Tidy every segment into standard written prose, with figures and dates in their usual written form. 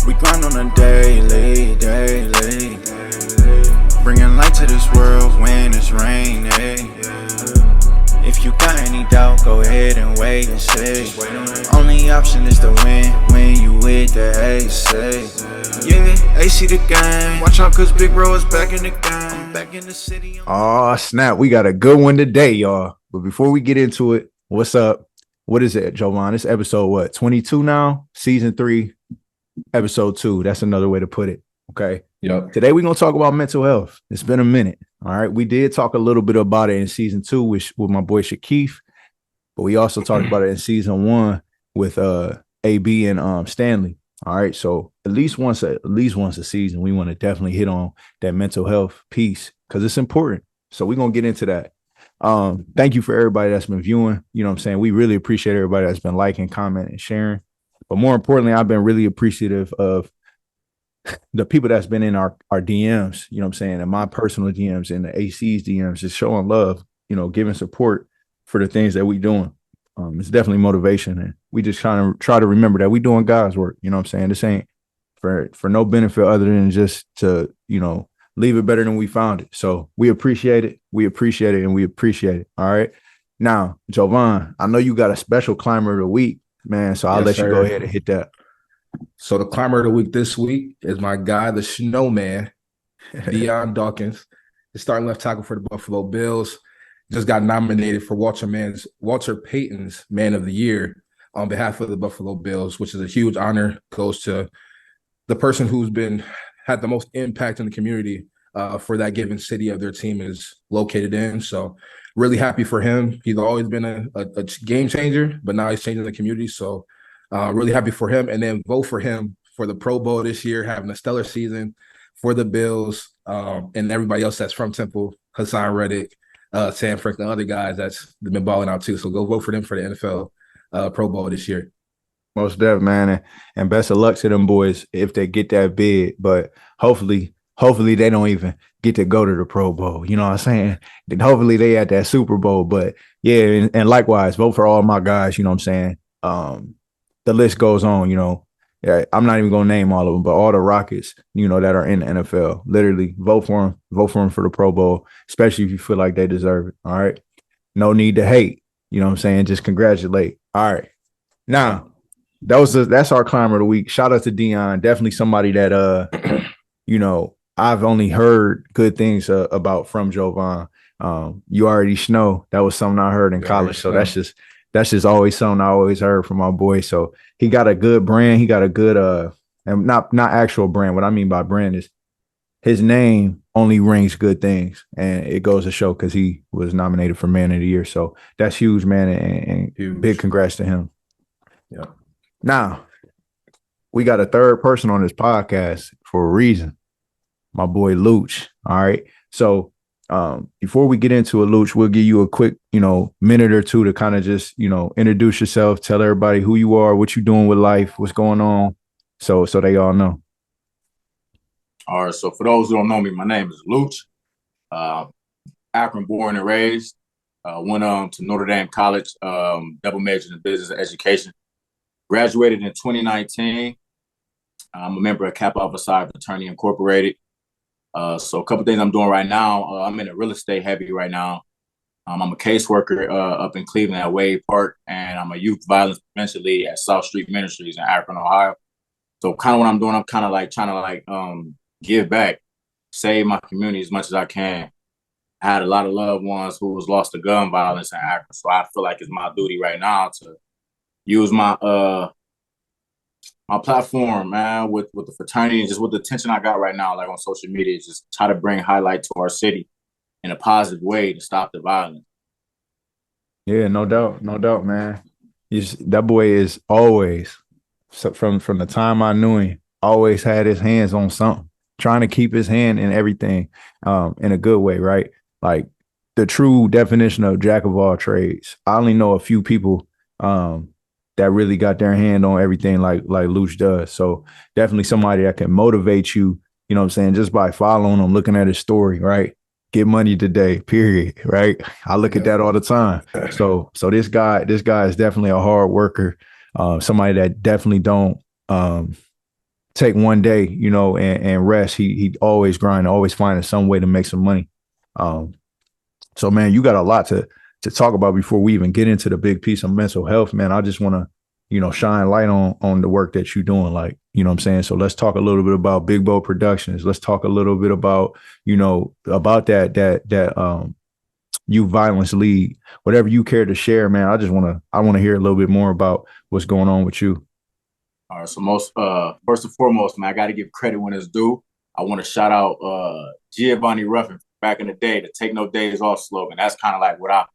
We grind on a daily, daily. Bringing light to this world when it's raining. If you got any doubt, go ahead and wait and see. Only option is to win when you with the AC. Yeah, AC the game. Watch out, cause Big Bro is back in the game. Back in the city. Oh, snap. We got a good one today, y'all. But before we get into it, what's up? What is it, Jovan? It's episode what? 22 now? Season 3, episode 2. That's another way to put it. Okay. Yep. Today we're gonna talk about mental health. It's been a minute. All right. We did talk a little bit about it in season 2 with my boy Shakeef, but we also talked about it in season 1 with AB and Stanley. All right. So at least once a season, we want to definitely hit on that mental health piece because it's important. So we're gonna get into that. Thank you for everybody that's been viewing. You know what I'm saying? We really appreciate everybody that's been liking, commenting, and sharing. But more importantly, I've been really appreciative of the people that's been in our DMs, you know what I'm saying, and my personal DMs and the AC's DMs, just showing love, you know, giving support for the things that we doing. It's definitely motivation. And we just try to remember that we doing God's work. You know what I'm saying? This ain't for no benefit other than just to, you know, leave it better than we found it. So we appreciate it. We appreciate it. And we appreciate it. All right. Now, Jovan, I know you got a special climber of the week, man. So I'll let you go ahead and hit that. So the climber of the week this week is my guy, the Snowman, Dion Dawkins, the starting left tackle for the Buffalo Bills. Just got nominated for Walter Payton's Man of the Year on behalf of the Buffalo Bills, which is a huge honor. Goes to the person who's had the most impact in the community for that given city of their team is located in. So really happy for him. He's always been a game changer, but now he's changing the community. So really happy for him. And then vote for him for the Pro Bowl this year, having a stellar season for the Bills and everybody else that's from Temple, Hassan Reddick, Sam Franklin, other guys that's been balling out too. So go vote for them for the NFL Pro Bowl this year. Most definitely, man. And best of luck to them boys if they get that bid. But hopefully they don't even get to go to the Pro Bowl. You know what I'm saying? Then hopefully they at that Super Bowl. But yeah, and likewise, vote for all my guys, you know what I'm saying? The list goes on, you know. Yeah, I'm not even gonna name all of them, but all the Rockets, you know, that are in the NFL, literally vote for them for the Pro Bowl, especially if you feel like they deserve it. All right. No need to hate. You know what I'm saying? Just congratulate. All right. Now, that's our climber of the week. Shout out to Dion. Definitely somebody that you know, I've only heard good things about from Jovan. You already know that was something I heard in college. So that's just always something I always heard from my boy. So he got a good brand. He got a good and not actual brand. What I mean by brand is his name only rings good things, and it goes to show because he was nominated for Man of the Year. So that's huge, man, and huge. Big congrats to him. Yeah. Now we got a third person on this podcast for a reason. My boy Luch. All right. So before we get into it, Luch, we'll give you a quick, you know, minute or two to kind of just, you know, introduce yourself, tell everybody who you are, what you're doing with life, what's going on, so they all know. All right. So for those who don't know me, my name is Luch. Akron born and raised. Went to Notre Dame College, double majored in business and education. Graduated in 2019. I'm a member of Kappa Alpha Psi Fraternity Incorporated. So a couple things I'm doing right now. I'm in a real estate heavy right now. I'm a caseworker up in Cleveland at Wade Park, and I'm a youth violence prevention lead at South Street Ministries in Akron, Ohio. So kind of what I'm doing, I'm kind of like trying to give back, save my community as much as I can. I had a lot of loved ones who was lost to gun violence in Akron, so I feel like it's my duty right now to use my my platform, man, with the fraternity and just with the attention I got right now, like on social media, just try to bring highlight to our city in a positive way to stop the violence. Yeah, no doubt, man. That boy is always, so from the time I knew him, always had his hands on something, trying to keep his hand in everything, in a good way, right? Like the true definition of jack of all trades. I only know a few people that really got their hand on everything like Luch does. So definitely somebody that can motivate you, you know what I'm saying, just by following him, looking at his story, right? Get money today, period, right? I look at that all the time. So this guy is definitely a hard worker, somebody that definitely don't take one day, you know, and rest. He always grind, always finding some way to make some money. So man, you got a lot to talk about before we even get into the big piece of mental health, man. I just want to, you know, shine light on the work that you're doing. Like, you know what I'm saying? So let's talk a little bit about Big Bow Productions. Let's talk a little bit about, you know, about that Youth Violence League. Whatever you care to share, man. I want to hear a little bit more about what's going on with you. All right. So first and foremost, man, I got to give credit when it's due. I want to shout out Giovanni Ruffin back in the day, the "Take No Days Off" slogan. That's kind of like what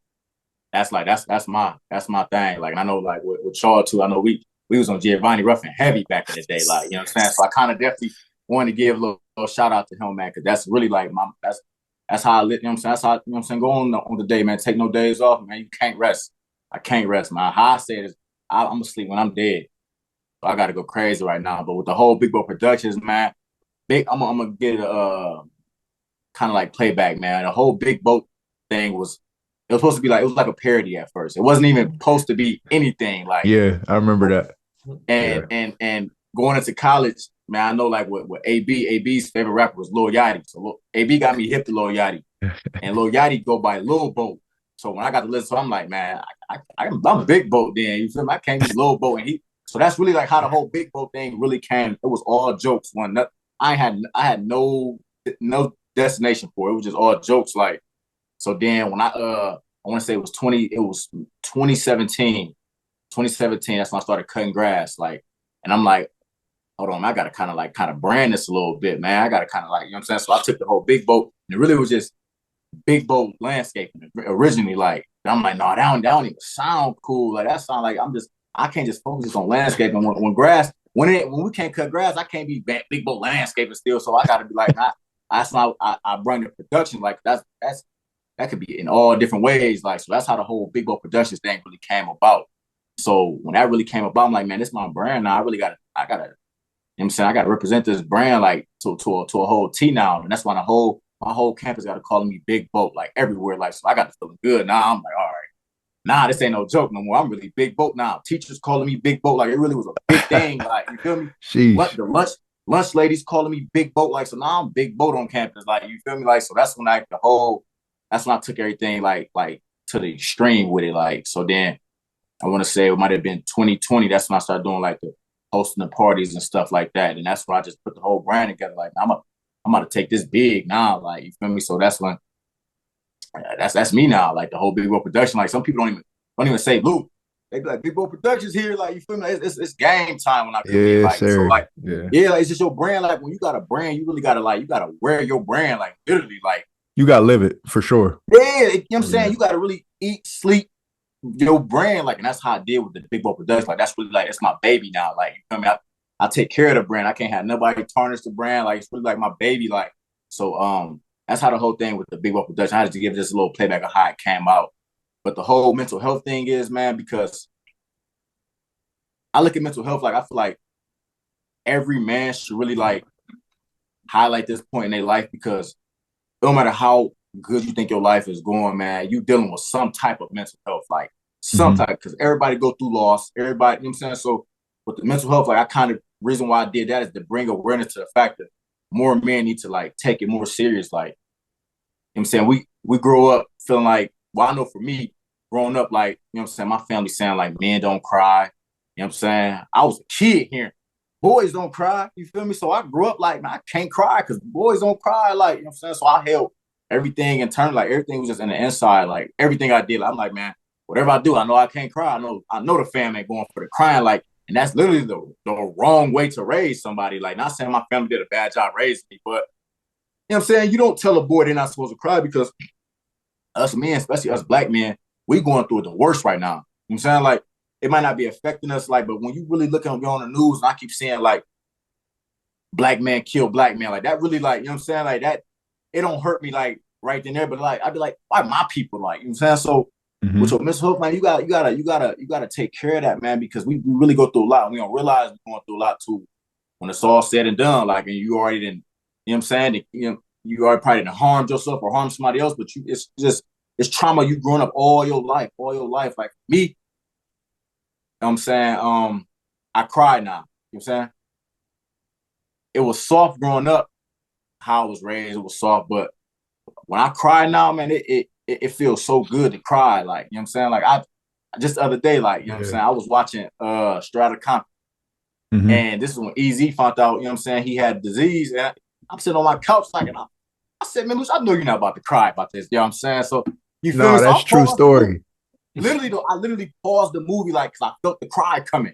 that's my thing. Like, and I know like with y'all too. I know we was on Giovanni Ruffin heavy back in the day. Like, you know what I'm saying? So I kind of definitely wanted to give a little shout out to him, man, because that's really like that's how I live. You know what I'm saying? That's how, you know what I'm saying, go on the day, man. Take no days off, man. You can't rest. I can't rest, man. How I say it is I'm gonna sleep when I'm dead. So I gotta go crazy right now. But with the whole Big Boy Productions, man, I'm gonna get a kind of like playback, man. The whole Big Boat thing was supposed to be like, it was like a parody at first. It wasn't even supposed to be anything. Like, Yeah, I remember that. And going into college, man, I know like with AB's favorite rapper was Lil Yachty. So AB got me hip to Lil Yachty, and Lil Yachty go by Lil Boat. So when I got to listen, so I'm like, man, I'm Big Boat then. You feel me? I can't be Lil Boat, and so that's really like how the whole Big Boat thing really came. It was all jokes. I had no destination for it. It was just all jokes. Like, so then when I want to say it was 2017. 2017, that's when I started cutting grass. Like, and I'm like, hold on, I gotta kind of brand this a little bit, man. I gotta kind of like, you know what I'm saying? So I took the whole Big Boat, and it really was just Big Boat landscaping originally. Like, and I'm like, no, that don't even sound cool. Like, that sound like I can't just focus on landscaping when grass, when we can't cut grass, I can't be Big Boat landscaping still. So I gotta be like, that's why I bring the production. Like, that could be in all different ways. Like, so that's how the whole Big Boat Productions thing really came about. So when that really came about, I'm like, man, this is my brand now. I gotta, you know what I'm saying? I gotta represent this brand like to a whole T now. And that's why my whole campus got to calling me Big Boat, like everywhere. Like, so I got to feeling good. Now I'm like, all right, nah, this ain't no joke no more. I'm really Big Boat now. Teachers calling me Big Boat, like it really was a big thing. Like, you feel me? Sheesh. The lunch ladies calling me Big Boat, like, so now I'm Big Boat on campus. Like, you feel me? Like, so that's when that's when I took everything like to the extreme with it. Like, so then I want to say it might have been 2020. That's when I started doing like the hosting the parties and stuff like that. And that's when I just put the whole brand together. Like, I'm about to take this big now. Like, you feel me? So that's when that's me now. Like the whole Big Boy Production. Like, some people don't even say Luke. They be like, Big Boy Productions here. Like, you feel me? It's game time when I come in. Like, sir. So like, yeah, like, it's just your brand. Like, when you got a brand, you really gotta you gotta wear your brand. Like, literally, like, you gotta live it for sure. Yeah, you know what I'm saying? You gotta really eat, sleep your brand. Like, and that's how I deal with the Big Boy Production. Like, that's really like, it's my baby now. Like, you feel me? I take care of the brand. I can't have nobody tarnish the brand. Like, it's really like my baby. Like, so that's how the whole thing with the Big Boy Production. I had to give this a little playback of how it came out. But the whole mental health thing is, man, because I look at mental health, like, I feel like every man should really like highlight this point in their life, because no matter how good you think your life is going, man, you dealing with some type of mental health, like some type, because everybody go through loss, everybody, you know what I'm saying? So with the mental health, like, reason why I did that is to bring awareness to the fact that more men need to like take it more serious. Like, you know what I'm saying? We grow up feeling like, well, I know for me, growing up, like, you know what I'm saying, my family saying like, men don't cry. You know what I'm saying? I was a kid hearing boys don't cry. You feel me? So I grew up like, man, I can't cry because boys don't cry. Like, you know what I'm saying? So I held everything internally, like everything was just in the inside. Like, everything I did, like, I'm like, man, whatever I do, I know I can't cry. I know the fam ain't going for the crying. Like, and that's literally the wrong way to raise somebody. Like, not saying my family did a bad job raising me, but you know what I'm saying? You don't tell a boy they're not supposed to cry, because us men, especially us black men, we going through the worst right now. You know what I'm saying? Like, it might not be affecting us, like, but when you really look on the news, and I keep seeing like black man kill black man, like that really, like, you know what I'm saying? Like, that, it don't hurt me like right then there, but like, I'd be like, why my people, like, you know what I'm saying? So with your mental health, man, you gotta take care of that, man, because we really go through a lot. We don't realize we're going through a lot too when it's all said and done. Like, and you already didn't, you know what I'm saying? You already probably didn't harm yourself or harm somebody else, but it's trauma you growing up all your life. Like me, you know what I'm saying? I cry now. You know what I'm saying? it was soft growing up, how I was raised, it was soft. But when I cry now, man, it feels so good to cry. Like, you know what I'm saying? Like I just the other day, like, you know what I'm saying, I was watching Strata Compton, and this is when EZ found out, you know what I'm saying, he had disease. And I'm sitting on my couch like, and I said, man, Luch, I know you're not about to cry about this. You know what I'm saying? So you feel me? No, So that's I true paused story. literally though, I literally paused the movie like because I felt the cry coming.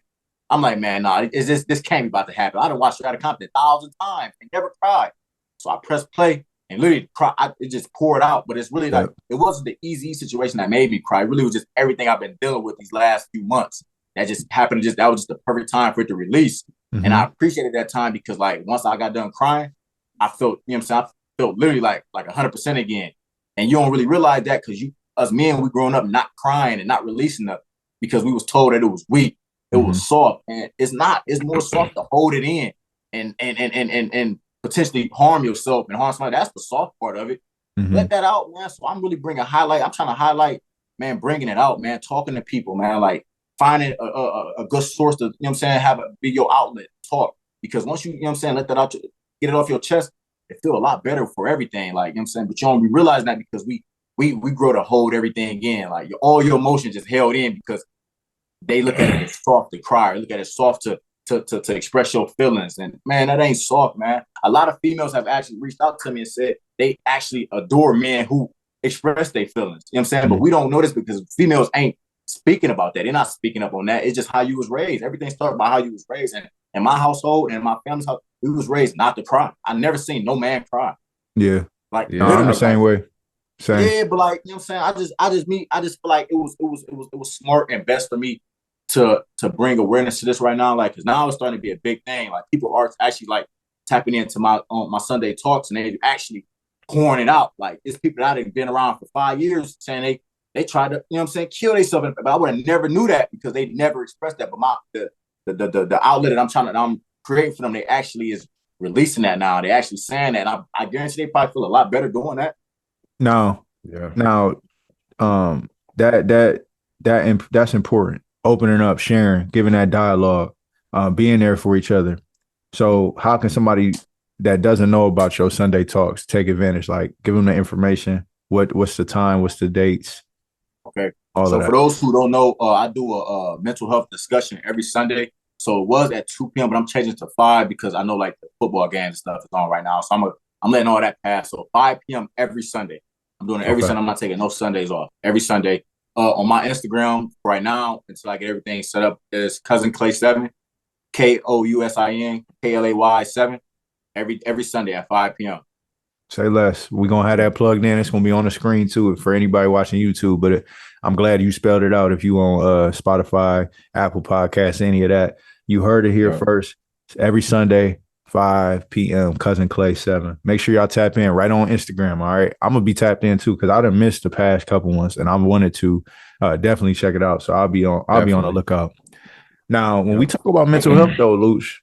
I'm like, man, nah, is this can't be about to happen. I done watched Strata Compton 1,000 times and never cried. So I pressed play and literally cry. It just poured out. But it's really like it wasn't the easy situation that made me cry. It really was just everything I've been dealing with these last few months. That just happened. That was just the perfect time for it to release. And I appreciated that time because like once I got done crying, I felt, you know what I'm saying, I felt literally like 100% again. And you don't really realize that because us men, we growing up not crying and not releasing them because we was told that it was weak, it was soft, and it's not. It's more soft to hold it in and potentially harm yourself and harm somebody. That's the soft part of it. Let that out, man. So I'm really bringing highlight. I'm trying to highlight, man, bringing it out, man, talking to people, man, like finding a good source to, you know what I'm saying, have a be your outlet, talk. Because once you know what I'm saying, let that out, get it off your chest, it feel a lot better for everything. Like, you know what I'm saying? But you don't realize that because we grow to hold everything in. Like all your emotions just held in because they look at it as soft to cry, or look at it soft to express your feelings. And man, that ain't soft, man. A lot of females have actually reached out to me and said they actually adore men who express their feelings. You know what I'm saying? But we don't know this because females ain't speaking about that. They're not speaking up on that. It's just how you was raised. Everything started by how you was raised. And in my household and my family's house, we was raised not to cry. I never seen no man cry. Yeah. Like no, I'm the same way. Same. Yeah, but like, you know what I'm saying? I just feel like it was smart and best for me to bring awareness to this right now. Like, cause now it's starting to be a big thing. Like people are actually like tapping into my Sunday talks and they actually pouring it out. Like it's people that have been around for 5 years saying they tried to, you know what I'm saying, kill themselves. But I would have never knew that because they never expressed that. But the outlet that I'm creating for them, they actually is releasing that now. They actually saying that. And I guarantee they probably feel a lot better doing that. Now, that's important. Opening up, sharing, giving that dialogue, being there for each other. So how can somebody that doesn't know about your Sunday talks take advantage? Like give them the information. What's the time? What's the dates? Okay. So for those who don't know, I do a mental health discussion every Sunday. So it was at 2 p.m., but I'm changing to 5 because I know like the football game and stuff is on right now. So I'm letting all that pass. So 5 p.m. every Sunday. I'm doing it every Sunday. I'm not taking no Sundays off. Every Sunday. On my Instagram right now, until I get everything set up, is Cousin Clay 7, KOUSIN KLAY 7, every Sunday at 5 p.m. Say less. We're gonna have that plugged in. It's gonna be on the screen too for anybody watching YouTube. But I'm glad you spelled it out. If you on Spotify, Apple Podcasts, any of that, you heard it here first. Every Sunday, 5 p.m. Cousin Clay 7. Make sure y'all tap in right on Instagram. All right, I'm gonna be tapped in too because I done missed the past couple ones, and I wanted to definitely check it out. So I'll be on the lookout. Now, when we talk about mental health, though, Luch,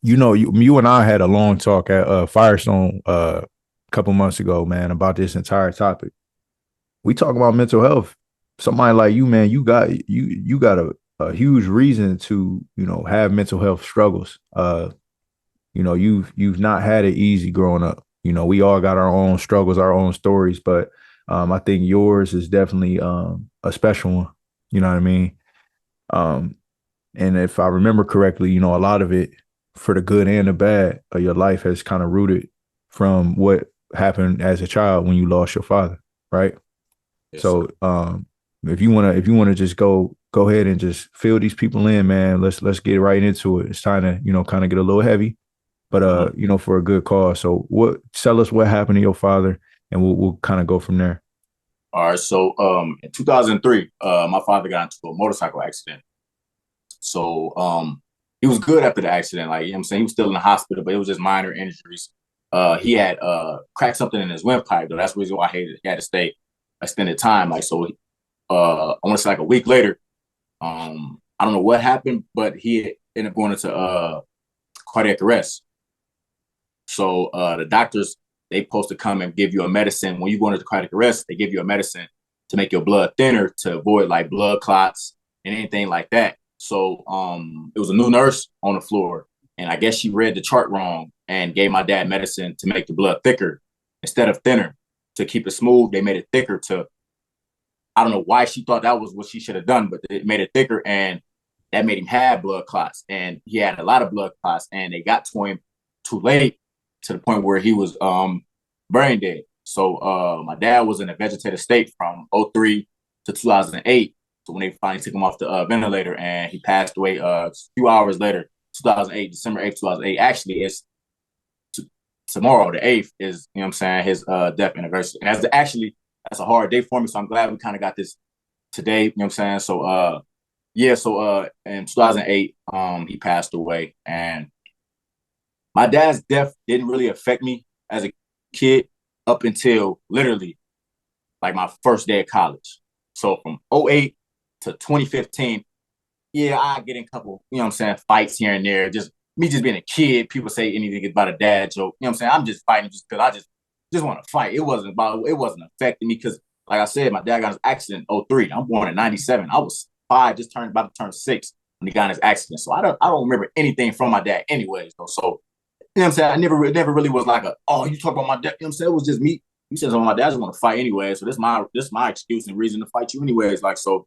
you know, you and I had a long talk at Firestone a couple months ago, man, about this entire topic. We talk about mental health. Somebody like you, man, you got a huge reason to, you know, have mental health struggles. You know, you've not had it easy growing up. You know, we all got our own struggles, our own stories, but I think yours is definitely a special one. You know what I mean? And if I remember correctly, you know, a lot of it, for the good and the bad of your life, has kind of rooted from what happened as a child when you lost your father, right? Yes, so if you wanna just go ahead and just fill these people in, man, let's get right into it. It's time to, you know, kind of get a little heavy, but you know, for a good cause. So tell us what happened to your father, and we'll kind of go from there. All right. So in 2003, my father got into a motorcycle accident. So he was good after the accident. Like, you know what I'm saying? He was still in the hospital, but it was just minor injuries. He had cracked something in his windpipe, though. That's the reason why he had to stay extended time. Like, so I want to say like a week later, I don't know what happened, but he ended up going into cardiac arrest. So the doctors, they supposed to come and give you a medicine. When you go into cardiac arrest, they give you a medicine to make your blood thinner to avoid like blood clots and anything like that. So it was a new nurse on the floor, And I guess she read the chart wrong and gave my dad medicine to make the blood thicker instead of thinner. To keep it smooth, they made it thicker to, I don't know why she thought that was what she should have done, but it made it thicker, and that made him have blood clots. And he had a lot of blood clots, and they got to him too late, to the point where he was brain dead. So my dad was in a vegetative state from 2003 to 2008. So when they finally took him off the ventilator, and he passed away a few hours later, 2008, December 8th, 2008. Actually, it's tomorrow, the 8th, is, you know what I'm saying, his death anniversary. And that's a hard day for me, so I'm glad we kind of got this today, you know what I'm saying? So in 2008, he passed away, and my dad's death didn't really affect me as a kid up until literally like my first day of college. So from 2008 to 2015, yeah, I get in a couple, you know what I'm saying, fights here and there. Just me just being a kid, people say anything about a dad joke. You know what I'm saying? I'm just fighting just because I just want to fight. It wasn't affecting me because, like I said, my dad got his accident in 2003. I'm born in 97. I was 5, just about to turn 6 when he got in his accident. So I don't remember anything from my dad anyways, though. So, you know what I'm saying? I never really was like you talk about my dad. You know what I'm saying? It was just me. You said something, my dad just want to fight anyway. So this my excuse and reason to fight you anyways. Like, so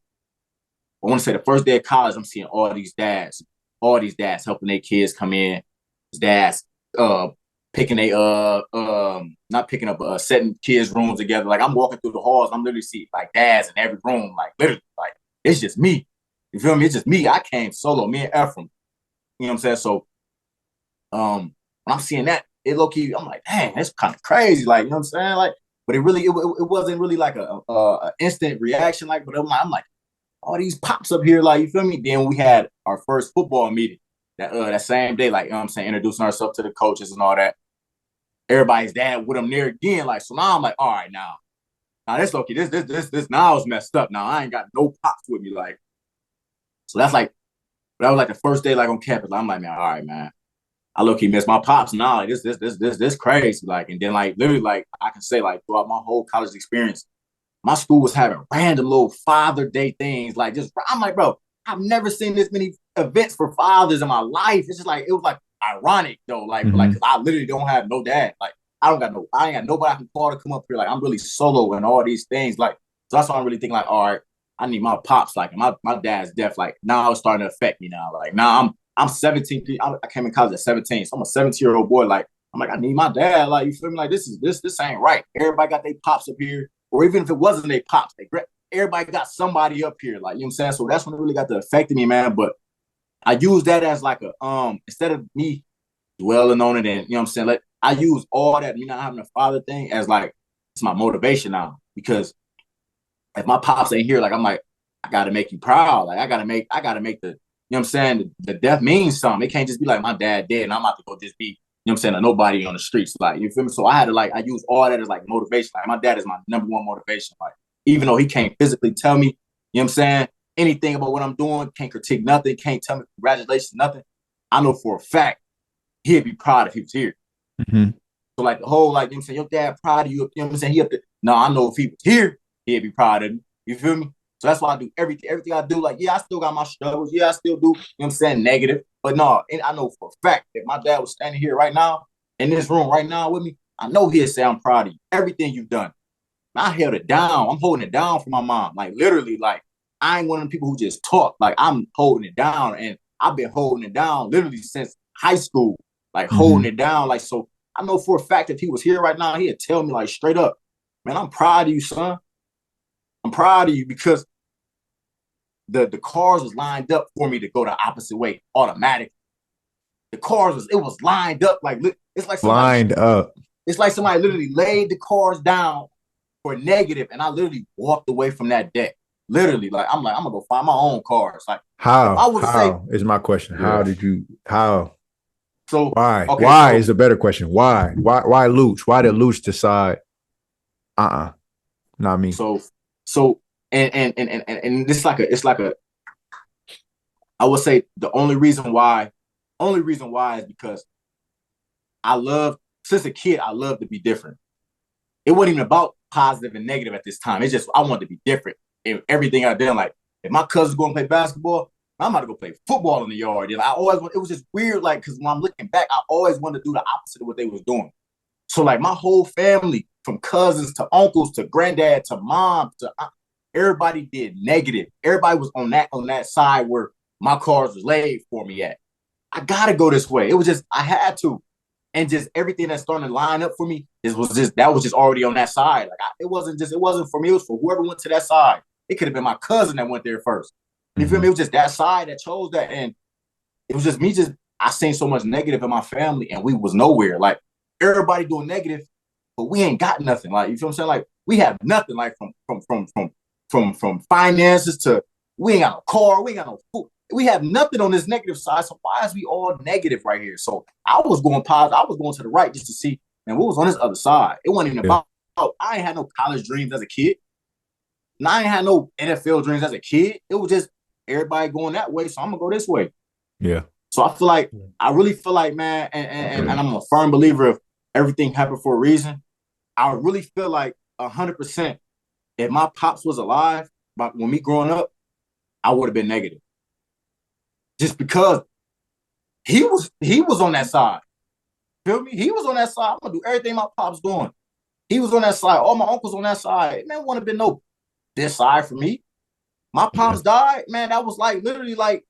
I want to say the first day of college, I'm seeing all these dads helping their kids come in. His dads picking not picking up, setting kids' rooms together. Like, I'm walking through the halls, I'm literally seeing like dads in every room, like literally, like it's just me. You feel me? It's just me. I came solo, me and Ephraim. You know what I'm saying? So when I'm seeing that, it low key, I'm like, dang, that's kind of crazy. Like, you know what I'm saying? Like, but it wasn't really like a instant reaction. Like, but I'm like, all these pops up here, like, you feel me? Then we had our first football meeting that same day, like, you know what I'm saying, introducing ourselves to the coaches and all that. Everybody's dad with them there again. Like, so now I'm like, all right, now this okay. This now is messed up. Now I ain't got no pops with me. Like, so that was like the first day, like, on campus. I'm like, man, all right, man. I low key miss my pops now. Like, this crazy. Like, and then, like, literally, like, I can say, like, throughout my whole college experience, my school was having random little Father Day things. Like, just, I'm like, bro, I've never seen this many events for fathers in my life. It's just like, it was like ironic though. Like, like, cause I literally don't have no dad. Like, I ain't got nobody I can call to come up here. Like, I'm really solo and all these things. Like, so that's why I'm really thinking, like, all right, I need my pops. Like, my dad's death. Like, now it's starting to affect me now. Like, now I'm 17. I came in college at 17. So I'm a 17-year-old boy. Like, I'm like, I need my dad. Like, you feel me? Like, this ain't right. Everybody got their pops up here. Or even if it wasn't their pops, everybody got somebody up here. Like, you know what I'm saying? So that's when it really got to affecting me, man. But I use that as like a, instead of me dwelling on it, and, you know what I'm saying, like, I use all that, me not having a father thing, as like, it's my motivation now. Because if my pops ain't here, like, I'm like, I gotta make you proud. Like, I gotta make the, you know what I'm saying, the death means something. It can't just be like my dad dead and I'm about to go just be, you know what I'm saying, a nobody on the streets. Like, you feel me? So I had to, like, I use all that as like motivation. Like, my dad is my number one motivation. Like, even though he can't physically tell me, you know what I'm saying, anything about what I'm doing, can't critique nothing, can't tell me congratulations, nothing, I know for a fact he'd be proud if he was here. Mm-hmm. So, like, the whole, like, you know what I'm saying, your dad proud of you, you know what I'm saying, he up there. No, I know if he was here, he'd be proud of me. You feel me? So that's why I do everything I do. Like, yeah, I still got my struggles. Yeah, I still do, you know what I'm saying, negative. But no, and I know for a fact that my dad was standing here right now, in this room right now with me, I know he'll say, I'm proud of you. Everything you've done. I held it down. I'm holding it down for my mom. Like, literally, like, I ain't one of the people who just talk. Like, I'm holding it down. And I've been holding it down literally since high school. Like, holding it down. Like, so I know for a fact if he was here right now, he'd tell me, like, straight up, man, I'm proud of you, son. I'm proud of you, because the cars was lined up for me to go the opposite way automatically. The cars was lined up, like, it's like somebody It's like somebody literally laid the cars down for negative, and I literally walked away from that deck. Literally, like, I'm gonna go find my own cars. Like, how is my question? Yeah. So why? Okay, why is a better question. Why Luch? Why did Luch decide? Not me. So and it's like a I would say the only reason why is because since a kid, I love to be different. It wasn't even about positive and negative at this time. It's just, I wanted to be different in everything I did. Like, if my cousin's going to play basketball, I'm about to go play football in the yard. And it was just weird, like, because when I'm looking back, I always wanted to do the opposite of what they was doing. So, like, my whole family, from cousins to uncles to granddad to mom to everybody did negative. Everybody was on that side where my cards was laid for me at. I gotta go this way. It was just, I had to. And just everything that's starting to line up for me that was just already on that side. Like, it wasn't for me. It was for whoever went to that side. It could have been my cousin that went there first. You feel me? It was just that side that chose that. And it was just me. I seen so much negative in my family, and we was nowhere. Like, everybody doing negative, but we ain't got nothing. Like, you feel what I'm saying? Like, we have nothing. Like, from finances to, we ain't got no car, we ain't got no food. We have nothing on this negative side. So why is we all negative right here? So I was going positive. I was going to the right just to see, man, what was on this other side. It wasn't even about, I ain't had no college dreams as a kid. And I ain't had no NFL dreams as a kid. It was just everybody going that way. So I'm going to go this way. Yeah. So I really feel like, man, and I'm a firm believer of everything happened for a reason. I really feel like 100%, if my pops was alive, but when me growing up, I would have been negative. Just because he was on that side. Feel me? He was on that side. I'm gonna do everything my pop's doing. He was on that side. All my uncles on that side. Man, wouldn't have been no this side for me. My pops died, man. That was like literally like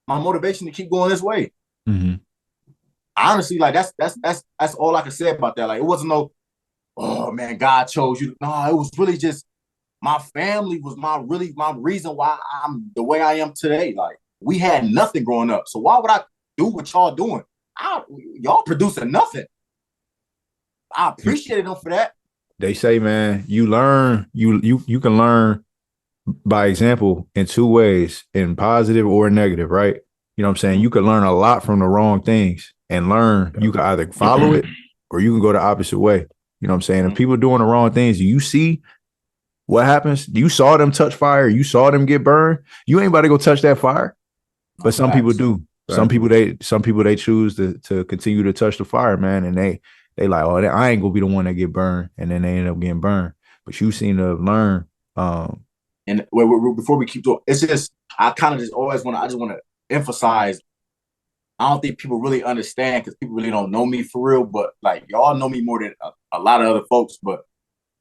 my motivation to keep going this way. Mm-hmm. Honestly, like that's all I can say about that. Like, it wasn't no, oh man, God chose you. No, it was really just my family was my reason why I'm the way I am today. Like, we had nothing growing up. So why would I do what y'all doing? Y'all producing nothing. I appreciated them for that. They say, man, you learn, you can learn by example in two ways, in positive or negative, right? You know what I'm saying? You can learn a lot from the wrong things and learn. You can either follow it or you can go the opposite way. You know what I'm saying? If people doing the wrong things, you see what happens. You saw them touch fire. You saw them get burned. You ain't about to go touch that fire. But some people do. Some people they choose to continue to touch the fire, man. And they like, oh, I ain't gonna be the one that get burned, and then they end up getting burned. But you seem to have learned. And before we keep going, it's just I just want to emphasize. I don't think people really understand because people really don't know me for real. But like, y'all know me more than a lot of other folks. But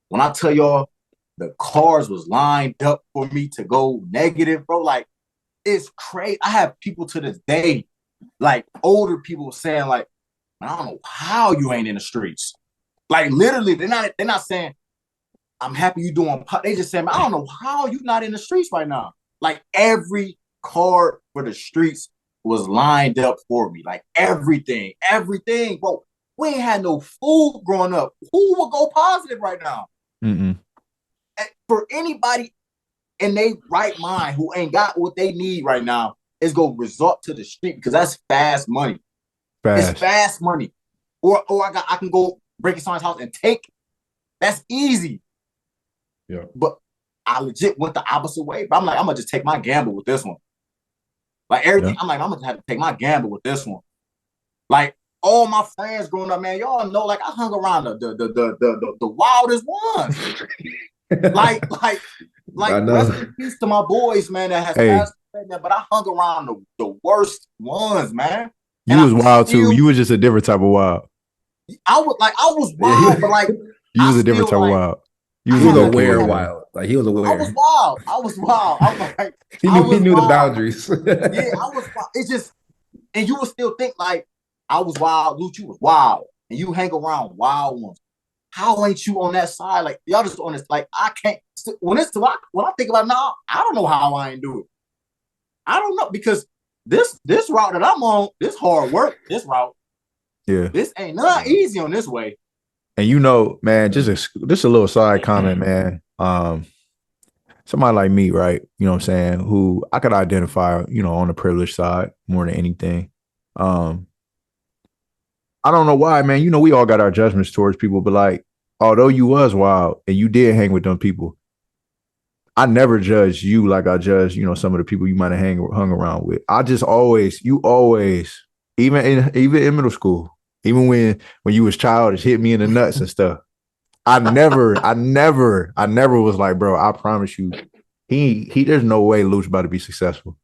when I tell y'all, the cars was lined up for me to go negative, bro. Like, it's crazy. I have people to this day, like older people saying, like, I don't know how you ain't in the streets. Like, literally, they're not saying, I'm happy you doing pot. They just saying, I don't know how you not in the streets right now. Like, every card for the streets was lined up for me. Like, everything, bro. We ain't had no food growing up. Who would go positive right now? Mm-mm. For anybody in their right mind who ain't got what they need right now is go resort to the street because that's fast money. It's fast money. Or I can go break someone's house and take. That's easy. Yeah. But I legit went the opposite way. But I'm like, I'm gonna just take my gamble with this one. Like, everything, I'm like, I'm gonna have to take my gamble with this one. Like, all my friends growing up, man, y'all know, like, I hung around the wildest ones. like rest in peace to my boys, man, that has passed away, man, but I hung around the worst ones, man. You was wild too. You was just a different type of wild. I was wild, but like, you was a different type of wild. He was aware wild. Like, he was aware. I was wild. I was like, he knew the boundaries. Yeah, I was wild. It's just, and you would still think like I was wild, Luch, you was wild, and you hang around wild ones. How ain't you on that side? Like, y'all just on this. Like, I can't. When I think about it now, I don't know how I ain't do it. I don't know, because this route that I'm on, this hard work, this route. Yeah. This ain't not easy on this way. And you know, man, just a little side comment, man. Somebody like me, right? You know what I'm saying? Who I could identify, you know, on the privileged side more than anything. I don't know why, man. You know, we all got our judgments towards people, but like, although you was wild and you did hang with them people, I never judged you like I judged, you know, some of the people you might have hung around with. I just you always, even in middle school, even when you was childish, hit me in the nuts and stuff. I never was like, bro, I promise you, he there's no way Luch about to be successful.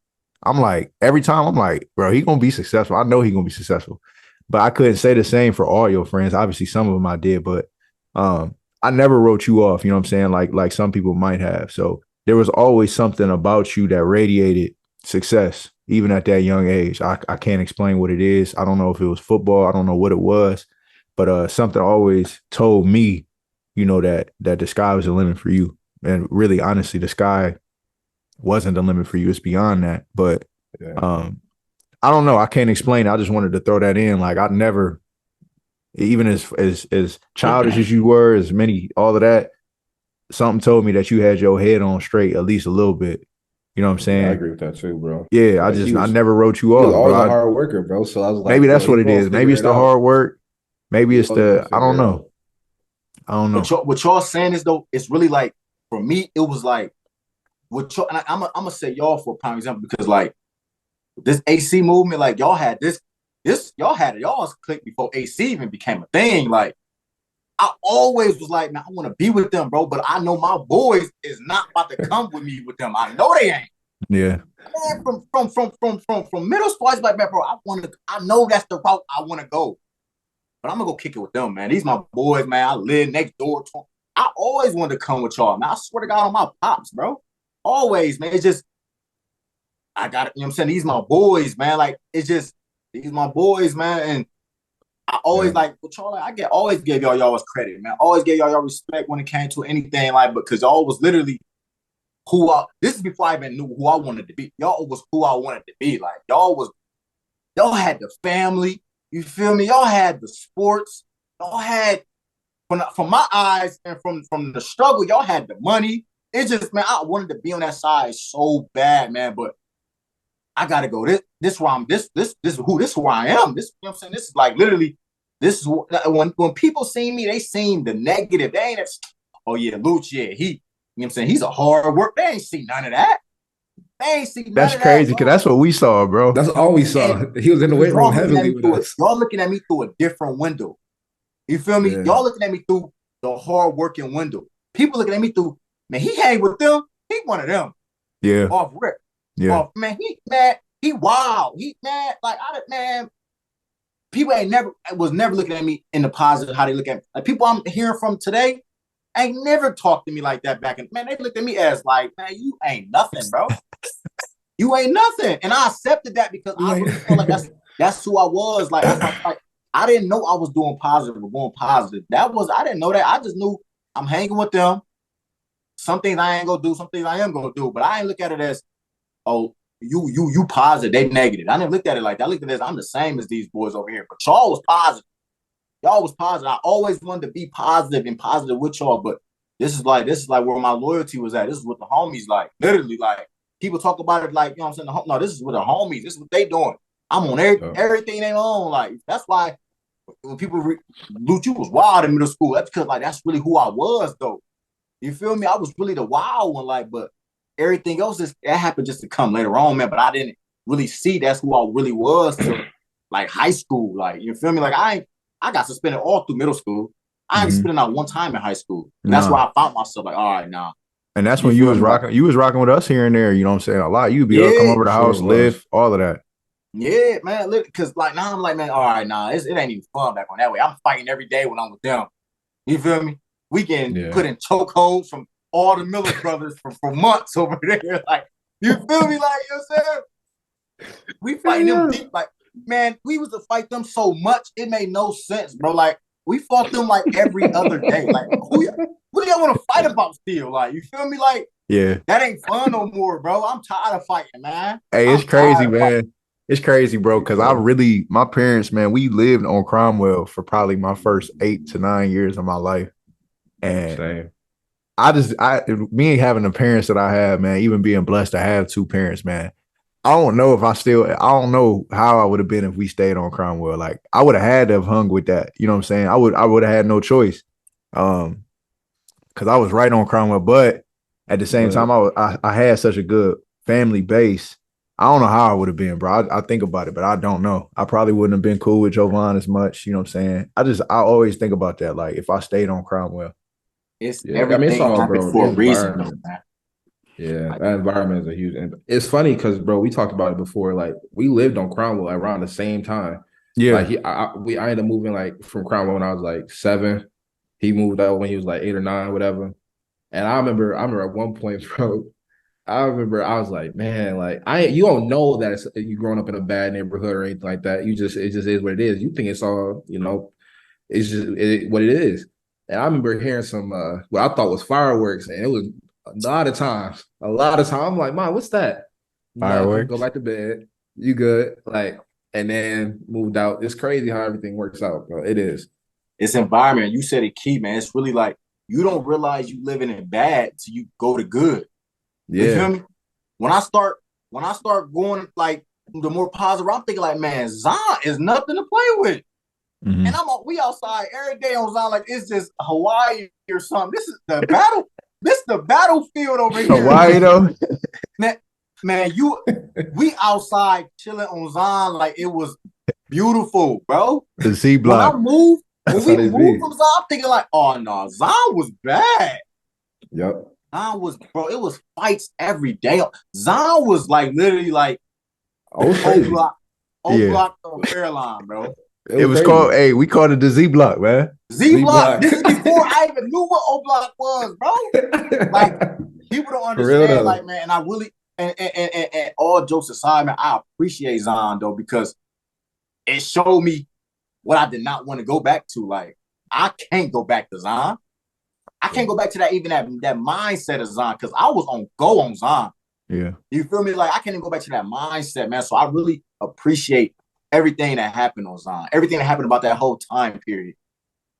I'm like, every time I'm like, bro, he gonna be successful. I know he gonna be successful. But I couldn't say the same for all your friends. Obviously, some of them I did, but I never wrote you off, you know what I'm saying? Like some people might have. So there was always something about you that radiated success, even at that young age. I can't explain what it is. I don't know if it was football. I don't know what it was, but something always told me, you know, that the sky was the limit for you. And really, honestly, the sky wasn't the limit for you. It's beyond that. But I don't know. I can't explain it. I just wanted to throw that in. Like, I never, even as childish as you were, as many, all of that, something told me that you had your head on straight at least a little bit. You know what I'm saying? Yeah, I agree with that too, bro. Yeah, like, I never wrote you off. He was always bro. a hard worker, bro. So I was like, maybe that's what it is. Maybe it's the hard work. Maybe it's the, I don't know. I don't know. What y'all saying is, though, it's really like, for me, it was like, what y'all, and I'm gonna say y'all for a prime example, because like this AC movement, like y'all had this y'all had it y'all's click before AC even became a thing. Like, I always was like, man, I want to be with them, bro, but I know my boys is not about to come with me with them. I know they ain't. Yeah. Man, from middle school, I was like, man, bro, I know that's the route I want to go, but I'm gonna go kick it with them, man. These my boys, man. I live next door to them. I always wanted to come with y'all, man. I swear to God on my pops, bro. Always, man. It's just, I got it. You know what I'm saying? These my boys, man. Like, it's just, these my boys, man. And I always like, with y'all, like, always gave y'all's credit, man. Always gave y'all respect when it came to anything, like, because y'all was literally this is before I even knew who I wanted to be. Y'all was who I wanted to be. Like, y'all had the family. You feel me? Y'all had the sports. Y'all had, from my eyes and from the struggle, y'all had the money. It's just, man, I wanted to be on that side so bad, man. But I gotta go. This where I'm. This is who I am. This, you know what I'm saying? This is like literally. This is when people see me, they seen the negative. They ain't. Oh yeah, Luch. Yeah, he. You know what I'm saying? He's a hard work. They ain't see none of that. They ain't see none that's of crazy, that, because that's what we saw, bro. That's all we saw. And he was in the weight room heavily with us. Y'all looking at me through a different window. You feel me? Yeah. Y'all looking at me through the hard working window. People looking at me through, man, he hang with them. He one of them. Yeah. Off rip. Yeah. Off, man, he wild. He, man, like, people was never looking at me in the positive, how they look at me. Like, people I'm hearing from today ain't never talked to me like that back in, man, they looked at me as like, man, you ain't nothing, bro. You ain't nothing. And I accepted that because I really felt like that's who I was. Like, I didn't know I was doing positive or going positive. I didn't know that. I just knew I'm hanging with them. Some things I ain't gonna do, some things I am gonna do. But I ain't look at it as, oh, you positive, they negative. I never looked at it like that. I looked at it as, I'm the same as these boys over here. But y'all was positive. Y'all was positive. I always wanted to be positive and positive with y'all. But this is like where my loyalty was at. This is what the homies like. Literally, like, people talk about it like, you know what I'm saying? No, this is what the homies, this is what they doing. I'm on everything they own. Like, that's why when people Luch, you was wild in middle school. That's because, like, that's really who I was, though. You feel me? I was really the wild one, like, but everything else that happened just to come later on, man. But I didn't really see that's who I really was till like high school. Like, you feel me? Like, I got suspended all through middle school. I ain't spending out one time in high school. And that's where I found myself like, all right, now. And that's when you was rocking with us here and there, you know what I'm saying? A lot. You'd be up, come over the house, live, all of that. Yeah, man. Because like now I'm like, man, all right, now it ain't even fun back on that way. I'm fighting every day when I'm with them. You feel me? We can put in chokeholds from all the Miller brothers for months over there. Like, you feel me? Like, you know what I'm saying? We fighting them deep. Like, man, we was to fight them so much, it made no sense, bro. Like, we fought them like every other day. Like, who do y'all want to fight about still? Like, you feel me? Like, that ain't fun no more, bro. I'm tired of fighting, man. Hey, it's crazy, man. It's crazy, bro, because my parents, man, we lived on Cromwell for probably my first 8 to 9 years of my life. And me having the parents that I have, man, even being blessed to have 2 parents, man, I don't know how I would have been if we stayed on Cromwell. Like, I would have had to have hung with that. You know what I'm saying? I would have had no choice. Because I was right on Cromwell. But at the same time, I had such a good family base. I don't know how I would have been, bro. I think about it, but I don't know. I probably wouldn't have been cool with Jovan as much. You know what I'm saying? I always think about that. Like, if I stayed on Cromwell. Everything happened for a reason, man. Yeah, that environment is a huge. And it's funny because, bro, we talked about it before. Like, we lived on Cromwell around the same time. Yeah. Like, I ended up moving like from Cromwell when I was like 7. He moved out when he was like 8 or 9, whatever. And I remember at one point, bro. I remember I was like, man, like you don't know that you growing up in a bad neighborhood or anything like that. It just is what it is. You think it's all, it's just what it is. And I remember hearing some what I thought was fireworks, and it was a lot of times. I'm like, Mom, what's that? Nothing. Go Fireworks. back to bed. You good? Like, and then moved out. It's crazy how everything works out, bro. It is. It's environment. You said it key, man. It's really like you don't realize you living in bad till you go to good. You Yeah. feel me? When I start going like the more positive, I'm thinking like, man, Zion is nothing to play with. Mhm. And we outside every day on Zion, like it's just Hawaii or something. This is the battle. This the battlefield over here. Hawaii though. Man, we outside chilling on Zion like it was beautiful, bro. The Z block. When we moved from Zion, I'm thinking like, oh no, Zion was bad. Yep. Zion was, bro, it was fights every day. Zion was like literally like old block of Fairline, bro. It was called, we called it the Z block, man. Z block. This is before I even knew what O block was, bro. Like people don't understand, like, man, and I really and all jokes aside, man, I appreciate Zion though, because it showed me what I did not want to go back to. Like, I can't go back to Zion. I can't go back to that mindset of Zion, because I was on Zion. Yeah. You feel me? Like, I can't even go back to that mindset, man. So I really appreciate everything that happened on Zion, everything that happened about that whole time period.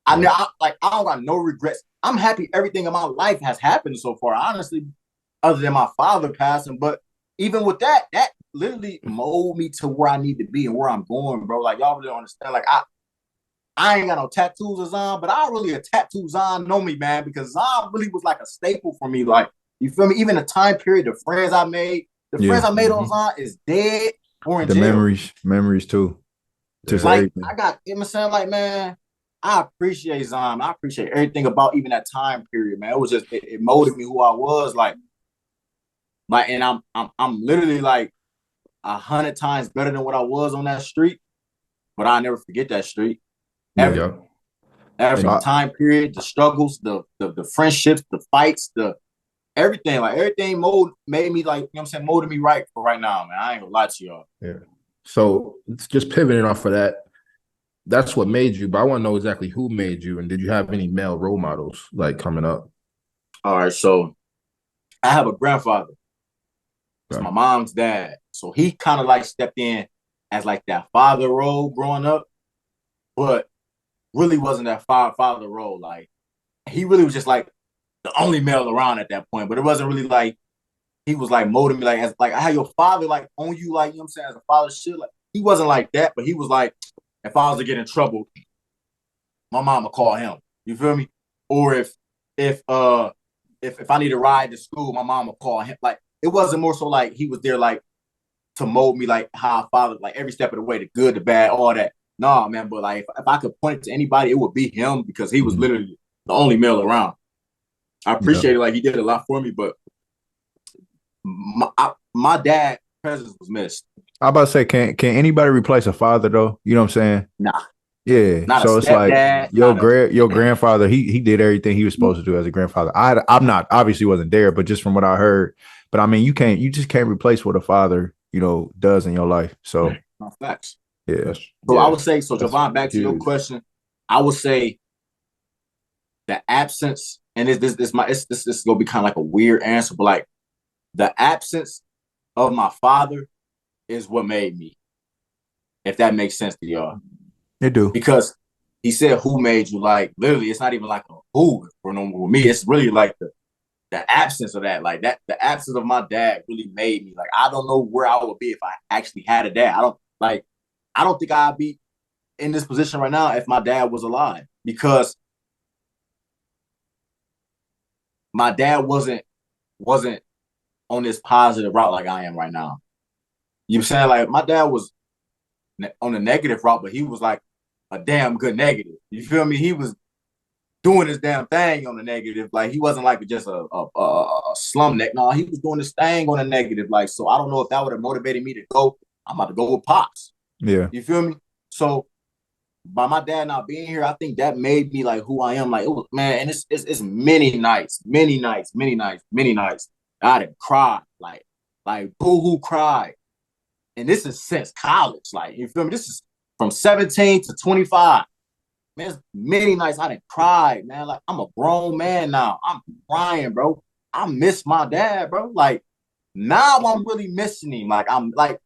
I don't got no regrets. I'm happy everything in my life has happened so far, honestly, other than my father passing. But even with that literally molded me to where I need to be and where I'm going, bro. Like, y'all really don't understand. Like, I ain't got no tattoos of Zion, but I don't really a tattoo Zion know me, man, because Zion really was like a staple for me. Like, you feel me? Even the time period, the friends I made on Zion is dead or in jail. Memories too. Just like everything. I got, you know what I'm saying? Like, man, I appreciate Zion. I appreciate everything about even that time period, man. It was just it molded me who I was, like, and I'm literally like 100 times better than what I was on that street, but I'll never forget that street. Ever. The time period, the struggles, the friendships, the fights, the everything, like everything made me, like, you know what I'm saying, molded me right for right now, man. I ain't gonna lie to y'all. Yeah. So it's just pivoting off of that. That's what made you, but I want to know exactly who made you, and did you have any male role models like coming up? All right, so I have a grandfather. It's my mom's dad. So he kind of like stepped in as like that father role growing up, but really wasn't that father role. Like, he really was just like the only male around at that point, but it wasn't really like he was like molding me like as like how your father like on you, like, you know what I'm saying, as a father should. Like, he wasn't like that, but he was like, if I was to get in trouble, my mom would call him. You feel me? Or if I need to ride to school, my mom would call him. Like, it wasn't more so like he was there like to mold me like how I fathered, like every step of the way, the good, the bad, all that. Nah, man, but like if I could point it to anybody, it would be him, because he was literally the only male around. I appreciate it. Like, he did a lot for me, but my dad's presence was missed. I'm about to say, can anybody replace a father though? You know what I'm saying? Nah. Yeah. So it's like your grandfather, he did everything he was supposed to do as a grandfather. I'm not, obviously wasn't there, but just from what I heard. But I mean, you just can't replace what a father, does in your life. So facts. Yeah. So I would say, Javon, back to your question, I would say the absence, and this is gonna be kind of like a weird answer, but like the absence of my father is what made me, if that makes sense to y'all. It do. Because he said, who made you? Like, literally, it's not even like a who for me. It's really like the absence of that. Like, that the absence of my dad really made me. Like, I don't know where I would be if I actually had a dad. I don't think I'd be in this position right now if my dad was alive, because my dad wasn't on this positive route like I am right now. You know what I'm saying? Like, my dad was on the negative route, but he was like a damn good negative. You feel me? He was doing his damn thing on the negative. Like he wasn't like just a slum neck. No, he was doing his thing on the negative. Like, so I don't know if that would have motivated me to go. I'm about to go with Pops. Yeah. You feel me? So by my dad not being here, I think that made me like who I am. Like, it was, man, and it's many nights. I didn't cry, like boo-hoo cried. And this is since college. Like, you feel me? This is from 17 to 25. Man, it's many nights I didn't cry, man. Like, I'm a grown man now. I'm crying, bro. I miss my dad, bro. Like, now I'm really missing him. Like, I'm like,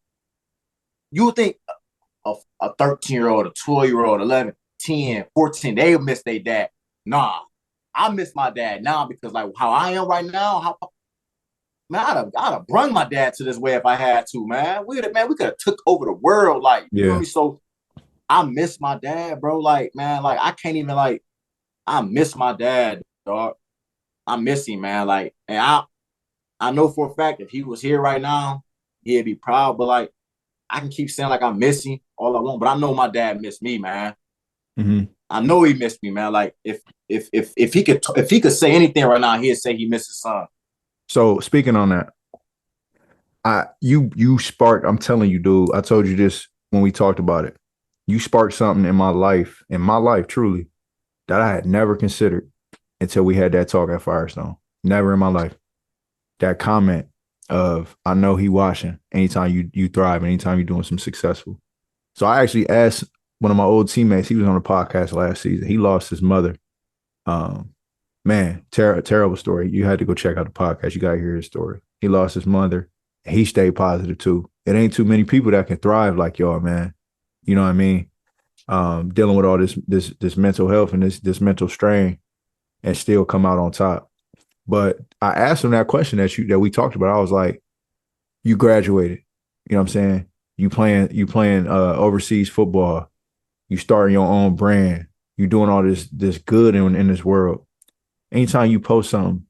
you would think a 13-year-old, a 12-year-old, 11, 10, 14, they would miss their dad. Nah, I miss my dad now because, like, how I am right now, man, I'd have brung my dad to this way if I had to, man. We could have took over the world, like, you know me? So I miss my dad, bro. Like, man, like, I can't even, like, I miss my dad, dog. I miss him, man. Like, and I know for a fact if he was here right now, he'd be proud. But, like, I can keep saying like I miss him all I want, but I know my dad missed me, man. Mm-hmm. I know he missed me, man. Like, if he could say anything right now, he'd say he missed his son. So speaking on that, you sparked. I'm telling you, dude. I told you this when we talked about it. You sparked something in my life, truly, that I had never considered until we had that talk at Firestone. Never in my life. That comment of, I know he watching anytime you thrive, anytime you're doing some successful. So I actually asked one of my old teammates, he was on the podcast last season. He lost his mother. Man, terrible story. You had to go check out the podcast. You got to hear his story. He lost his mother. He stayed positive too. It ain't too many people that can thrive like y'all, man. You know what I mean? Dealing with all this mental health and this mental strain and still come out on top. But I asked him that question that we talked about. I was like, you graduated. You know what I'm saying? You playing overseas football. You starting your own brand. You doing all this good in this world. Anytime you post something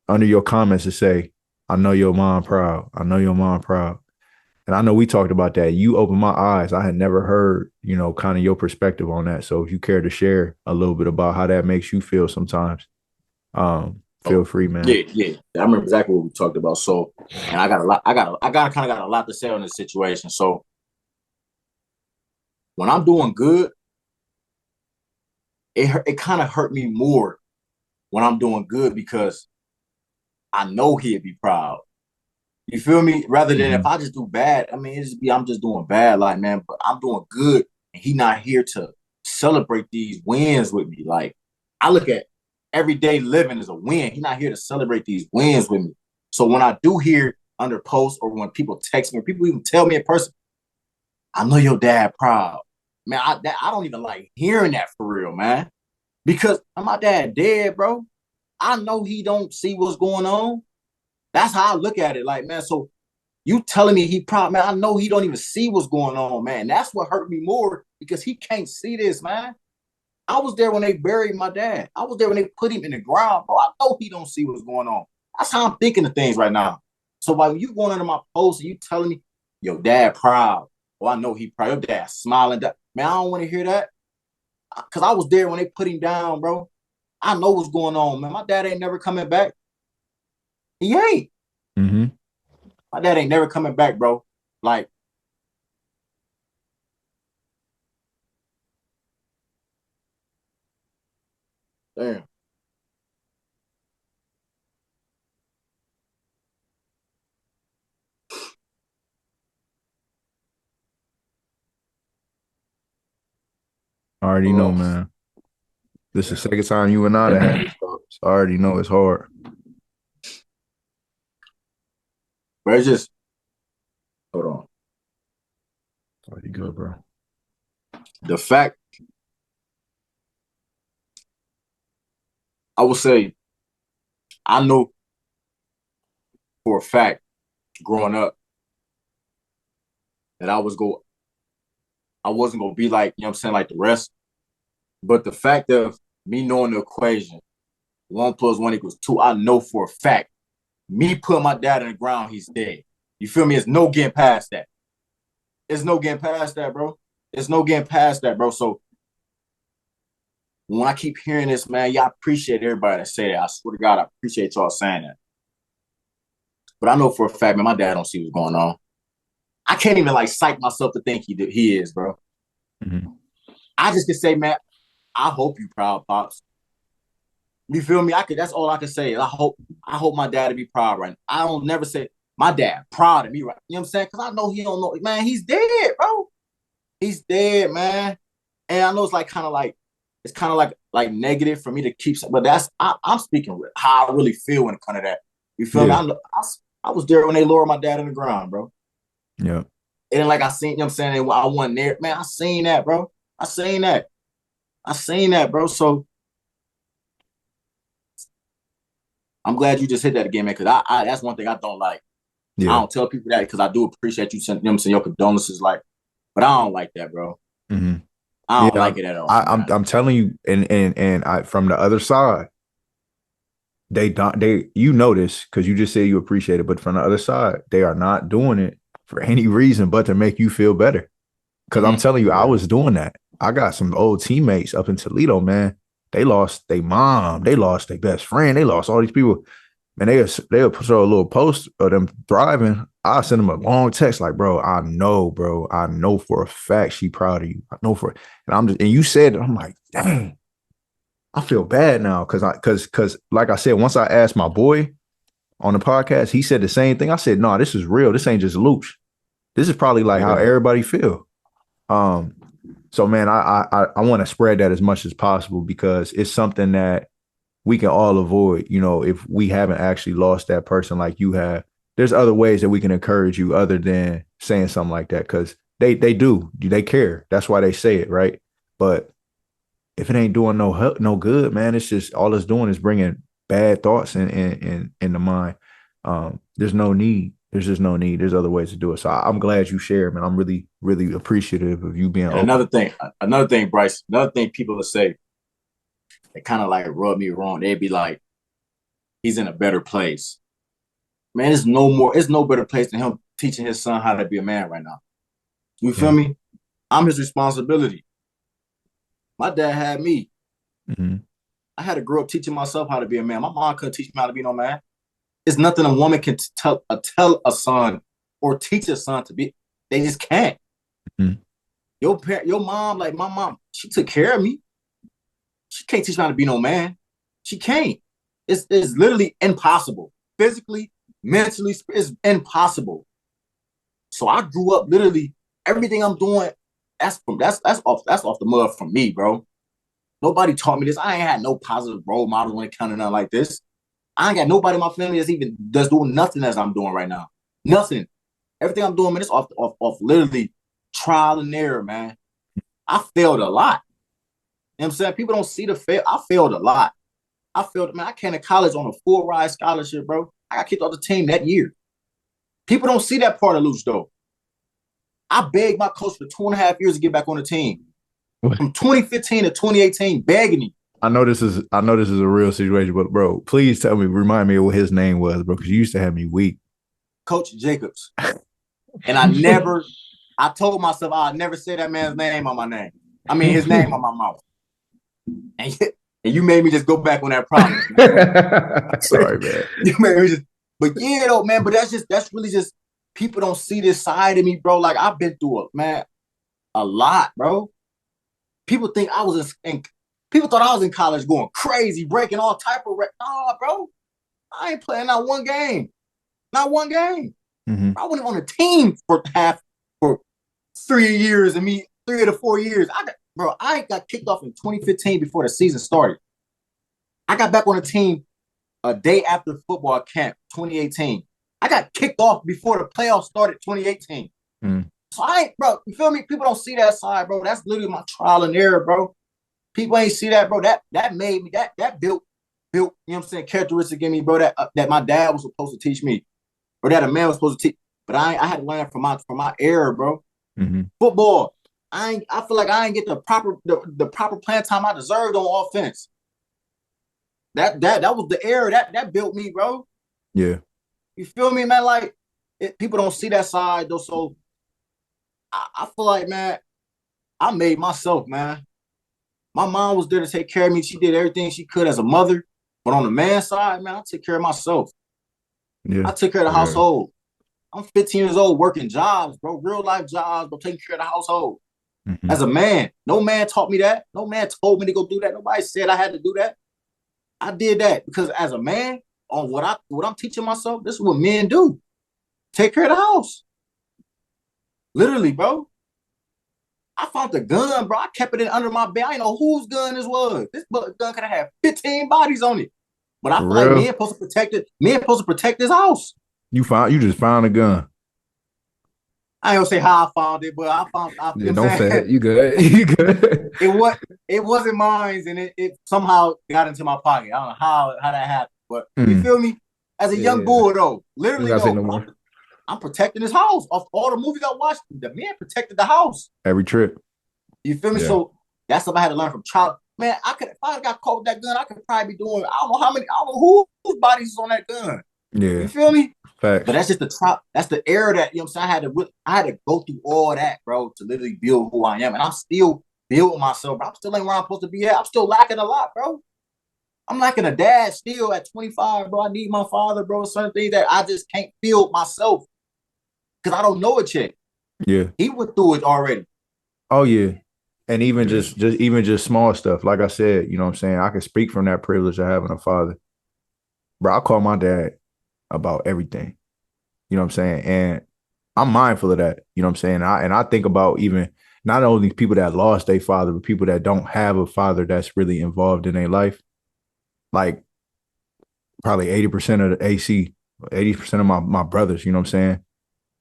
under your comments to say, I know your mom proud. I know your mom proud. And I know we talked about that. You opened my eyes. I had never heard, kind of your perspective on that. So if you care to share a little bit about how that makes you feel sometimes, feel free, man. Yeah. I remember exactly what we talked about. So, and I kind of got a lot to say on this situation. So when I'm doing good, it kind of hurt me more when I'm doing good because I know he'd be proud. You feel me? Rather than if I just do bad, I mean, I'm just doing bad, like, man, but I'm doing good and he not here to celebrate these wins with me. Like, I look at everyday living as a win. He's not here to celebrate these wins with me. So when I do hear under posts or when people text me or people even tell me in person, I know your dad proud. Man, I don't even like hearing that for real, man. Because my dad dead, bro. I know he don't see what's going on. That's how I look at it. Like, man, so you telling me he proud, man, I know he don't even see what's going on, man. That's what hurt me more because he can't see this, man. I was there when they buried my dad. I was there when they put him in the ground, bro. I know he don't see what's going on. That's how I'm thinking of things right now. So while you going under my post and you telling me, your dad proud, well, I know he proud. Your dad smiling. Man, I don't want to hear that. Because I was there when they put him down, bro. I know what's going on, man. My dad ain't never coming back. He ain't. Mm-hmm. My dad ain't never coming back, bro. Like, damn. I already know, man. This is the second time you and I had this talk. So I already know it's hard. But it's just, hold on. Oh, you good, bro. The fact, I would say, I know for a fact growing up that I wasn't going to be like, you know what I'm saying, like the rest. But the fact of me knowing the equation, 1 + 1 = 2, I know for a fact, me putting my dad in the ground, he's dead. You feel me? It's no getting past that. It's no getting past that, bro. It's no getting past that, bro. So when I keep hearing this, man, y'all appreciate everybody that say that. I swear to God, I appreciate y'all saying that. But I know for a fact, man, my dad don't see what's going on. I can't even like psych myself to think he is, bro. Mm-hmm. I just can say, man, I hope you proud, pops. You feel me? That's all I can say. I hope my dad to be proud right now. I don't never say my dad proud of me, right? You know what I'm saying? Because I know he don't know, man, he's dead, bro. He's dead, man. And I know it's kind of like negative for me to keep, but I'm speaking with how I really feel when it comes to that. You feel me? I was there when they lowered my dad in the ground, bro. Yeah. And like I seen, you know what I'm saying? I wasn't there. Man, I seen that, bro. I seen that, bro. So I'm glad you just hit that again, man, because I that's one thing I don't like. Yeah. I don't tell people that because I do appreciate you sending them your condolences, but I don't like that, bro. Mm-hmm. I don't like it at all. I'm telling you, and I from the other side, they you know this because you just said you appreciate it, but from the other side, they are not doing it for any reason but to make you feel better. Because I'm telling you, I was doing that. I got some old teammates up in Toledo, man. They lost their mom, they lost their best friend, they lost all these people. Man, they'll throw a little post of them thriving. I send them a long text like, bro, I know for a fact she proud of you. I know and you said it, I'm like, dang, I feel bad now because like I said, once I asked my boy on the podcast, he said the same thing. I said, no, this is real. This ain't just Luch. This is probably like how everybody feel. So man, I want to spread that as much as possible because it's something that we can all avoid, if we haven't actually lost that person like you have. There's other ways that we can encourage you other than saying something like that because they care. That's why they say it, right? But if it ain't doing no good, man, it's just all it's doing is bringing bad thoughts in the mind. There's no need. There's just no need. There's other ways to do it. So I'm glad you shared, man. I'm really, really appreciative of you being open. Another thing, Bryce, people will say, they kind of like rub me wrong. They'd be like, he's in a better place. Man, it's no better place than him teaching his son how to be a man right now. You feel me? I'm his responsibility. My dad had me. Mm-hmm. I had to grow up teaching myself how to be a man. My mom couldn't teach me how to be no man. It's nothing a woman can tell a son or teach a son to be. They just can't. Mm-hmm. Your mom, like my mom, she took care of me. She can't teach me how to be no man. She can't. It's literally impossible. Physically, mentally, it's impossible. So I grew up literally everything I'm doing. That's off the mud from me, bro. Nobody taught me this. I ain't had no positive role model when it comes to nothing like this. I ain't got nobody in my family that's doing nothing as I'm doing right now. Nothing. Everything I'm doing, man, it's off literally trial and error, man. I failed a lot. You know what I'm saying? People don't see the fail. I failed a lot. Man, I came to college on a full ride scholarship, bro. I got kicked off the team that year. People don't see that part of Luch, though. I begged my coach for 2.5 years to get back on the team. From 2015 to 2018, begging him. I know this is a real situation, but bro, please remind me of what his name was, bro, because you used to have me weak. Coach Jacobs. And I told myself I'd never say that man's name on my name. I mean, his name on my mouth. And you made me just go back on that promise. Sorry, man. You made me but yeah, though, man, but that's really just, people don't see this side of me, bro. Like, I've been through a lot, bro. People think people thought I was in college going crazy, breaking all type of Nah, bro. I ain't playing not one game. Not one game. Mm-hmm. I wasn't on a team for 3 years and 3 to 4 years. I got kicked off in 2015 before the season started. I got back on the team a day after football camp, 2018. I got kicked off before the playoffs started, 2018. Mm. So bro, you feel me? People don't see that side, bro. That's literally my trial and error, bro. People ain't see that, bro. That made me, that built, you know what I'm saying, characteristic in me, bro, that my dad was supposed to teach me, or that a man was supposed to teach. But I had to learn from my error, bro. Mm-hmm. Football, I feel like I ain't get the proper playing time I deserved on offense. That was the error that built me, bro. Yeah. You feel me, man? Like, people don't see that side, though. So I feel like, man, I made myself, man. My mom was there to take care of me. She did everything she could as a mother. But on the man side, man, I took care of myself. Yeah. I took care of the household. I'm 15 years old working jobs, bro, real life jobs, but taking care of the household. Mm-hmm. As a man, no man taught me that. No man told me to go do that. Nobody said I had to do that. I did that because as a man, on what I'm teaching myself, this is what men do. Take care of the house. Literally, bro. I found the gun, bro. I kept it in under my bed. I didn't know whose gun this was. This gun could have had 15 bodies on it. But I For feel like real? men supposed to protect it. Men supposed to protect this house. You just found a gun. I ain't gonna say how I found it, but I found. Yeah, don't say it. You good? You good? It wasn't mine, and it somehow got into my pocket. I don't know how that happened, but you feel me? As a young boy, though, literally, You gotta say no more. I'm protecting this house. Of all the movies I watched, the man protected the house. Every trip. You feel me? Yeah. So that's something I had to learn from child. Man, if I got caught with that gun, I could probably be doing. I don't know whose bodies is on that gun. Yeah. You feel me? Facts. But that's just that's the era that, you know what I'm saying? I had to go through all that, bro, to literally build who I am. And I'm still building myself, bro. I'm still ain't where I'm supposed to be at. I'm still lacking a lot, bro. I'm lacking a dad still at 25, bro. I need my father, bro. Certain things that I just can't build myself because I don't know it yet. Yeah. He went through it already. Oh yeah. And even just small stuff. Like I said, you know what I'm saying? I can speak from that privilege of having a father. Bro, I call my dad about everything. You know what I'm saying? And I'm mindful of that. You know what I'm saying? I think about even not only people that lost their father, but people that don't have a father that's really involved in their life. Like probably 80% of the AC, 80% of my brothers, you know what I'm saying?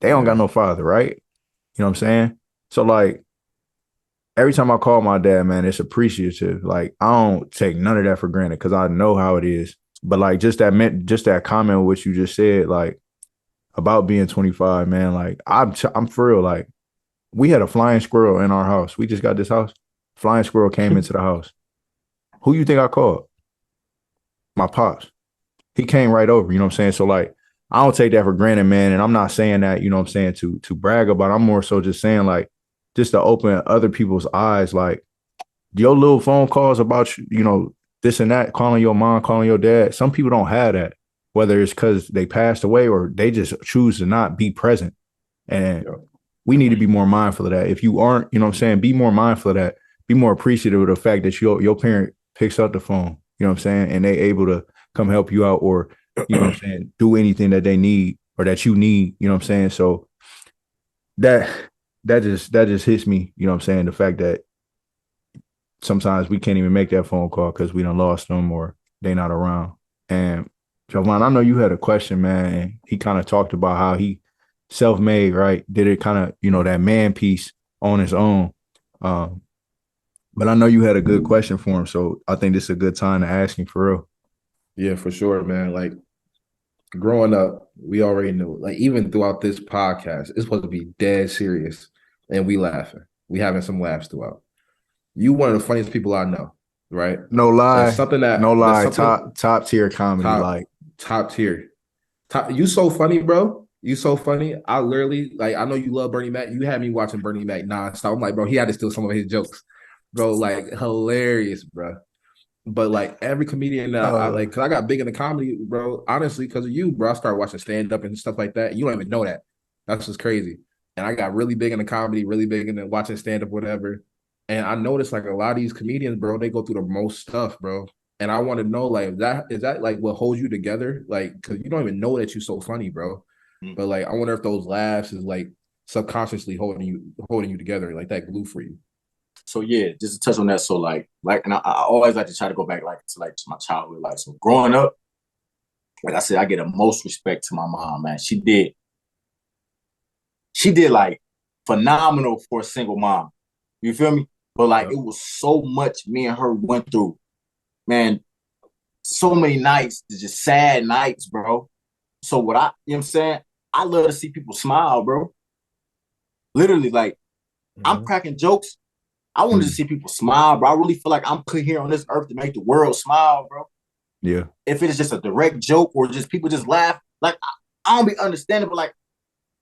They don't got no father, right? You know what I'm saying? So like every time I call my dad, man, it's appreciative. Like I don't take none of that for granted because I know how it is. But like just that comment which you just said, like about being 25, man, like I'm for real. Like we had a flying squirrel in our house. We just got this house. Flying squirrel came into the house. Who you think I called? My pops. He came right over, you know what I'm saying? So like I don't take that for granted, man. And I'm not saying that, you know what I'm saying, to brag about it. I'm more so just saying like just to open other people's eyes, like your little phone calls about you know, this and that, calling your mom, calling your dad. Some people don't have that, whether it's because they passed away or they just choose to not be present. And we need to be more mindful of that. If you aren't, you know what I'm saying, be more mindful of that. Be more appreciative of the fact that your parent picks up the phone, you know what I'm saying, and they able to come help you out or, you know what I'm saying, do anything that they need or that you need, you know what I'm saying? So that just hits me, you know what I'm saying, the fact that sometimes we can't even make that phone call because we done lost them or they not around. And Javon, I know you had a question, man. And he kind of talked about how he self-made, right? Did it kind of, you know, that man piece on his own. But I know you had a good question for him. So I think this is a good time to ask him for real. Yeah, for sure, man. Like growing up, we already knew, like even throughout this podcast, it's supposed to be dead serious and we laughing. We having some laughs throughout. You one of the funniest people I know, right? No lie. That's something that no lie. that's something, Top tier comedy. top tier. You so funny, bro. You so funny. I literally I know you love Bernie Mac. You had me watching Bernie Mac nonstop. I'm like, bro, he had to steal some of his jokes, bro. Like hilarious, bro. But like every comedian that I like, cause I got big into comedy, bro. Honestly, because of you, bro. I started watching stand up and stuff like that. You don't even know that. That's just crazy. And I got really big into comedy, really big into watching stand up, whatever. And I noticed like a lot of these comedians, bro, they go through the most stuff, bro. And I want to know, like, is that like what holds you together? Like, because you don't even know that you're so funny, bro. But like, I wonder if those laughs is like subconsciously holding you together, like that glue for you. So yeah, just to touch on that. So like, and I always like to try to go back to my childhood life. So growing up, like I said, I get the most respect to my mom, man. She did like phenomenal for a single mom. You feel me? But like it was so much me and her went through, man. So many nights, just sad nights, bro. So you know what I'm saying? I love to see people smile, bro. Literally, like I'm cracking jokes. I wanted to see people smile, bro. I really feel like I'm put here on this earth to make the world smile, bro. Yeah. If it is just a direct joke or just people just laugh, like I don't be understanding, but like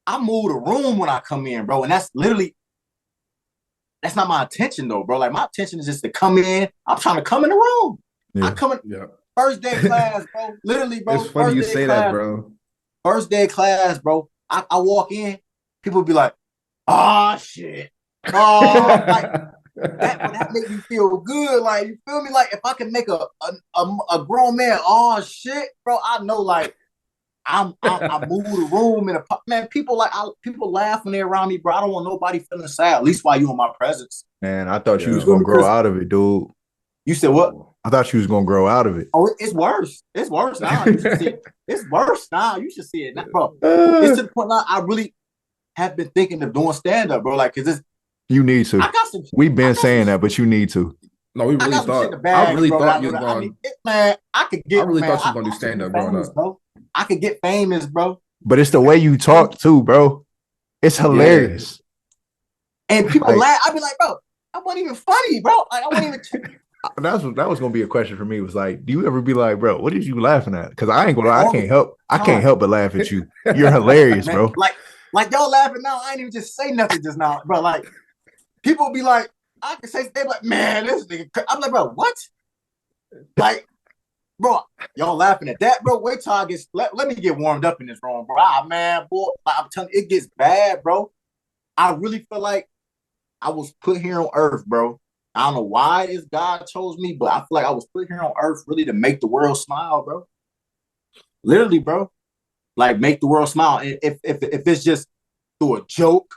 I move the room when I come in, bro. And that's literally that's not my intention though, bro. Like my intention is just to come in. I'm trying to come in the room. Yeah. I come in first day of class, bro. Literally, bro. It's funny you say that, bro. First day of class, bro. I walk in, people be like, "Oh shit, oh," like that make me feel good. Like you feel me? Like if I can make a grown man, oh shit, bro. I know like I move the room in a man. People laugh when they're around me, bro. I don't want nobody feeling sad. At least while you in my presence. Man, I thought you was gonna grow out of it, dude. You said what? I thought you was gonna grow out of it. Oh, it's worse. It's worse now. You should see it. It's worse now. You should see it now, bro. It's to the point now. I really have been thinking of doing stand up, bro. Like, cause it's you need to. We've been saying that, but you need to. No, we really thought. I really thought you was going. Man, I could get. I really thought you was gonna do stand up growing up, bro. I could get famous, bro. But it's the way you talk too, bro. It's hilarious. Yeah. And people laugh. I be like, bro, I wasn't even funny, bro. Like, I wasn't even. That was gonna be a question for me. It was like, do you ever be like, bro, what is you laughing at? Because I ain't gonna lie, I can't help but laugh at you. You're hilarious, man, bro. Like y'all laughing now. I ain't even just say nothing just now, bro. Like people be like, I can say they be like, man, this nigga. I'm like, bro, what? Like, bro, y'all laughing at that, bro. Wait till I get let me get warmed up in this room, bro. Ah, man, boy, I'm telling you, it gets bad, bro. I really feel like I was put here on earth, bro. I don't know why this God chose me, but I feel like I was put here on earth really to make the world smile, bro. Literally, bro. Like make the world smile. And if it's just through a joke,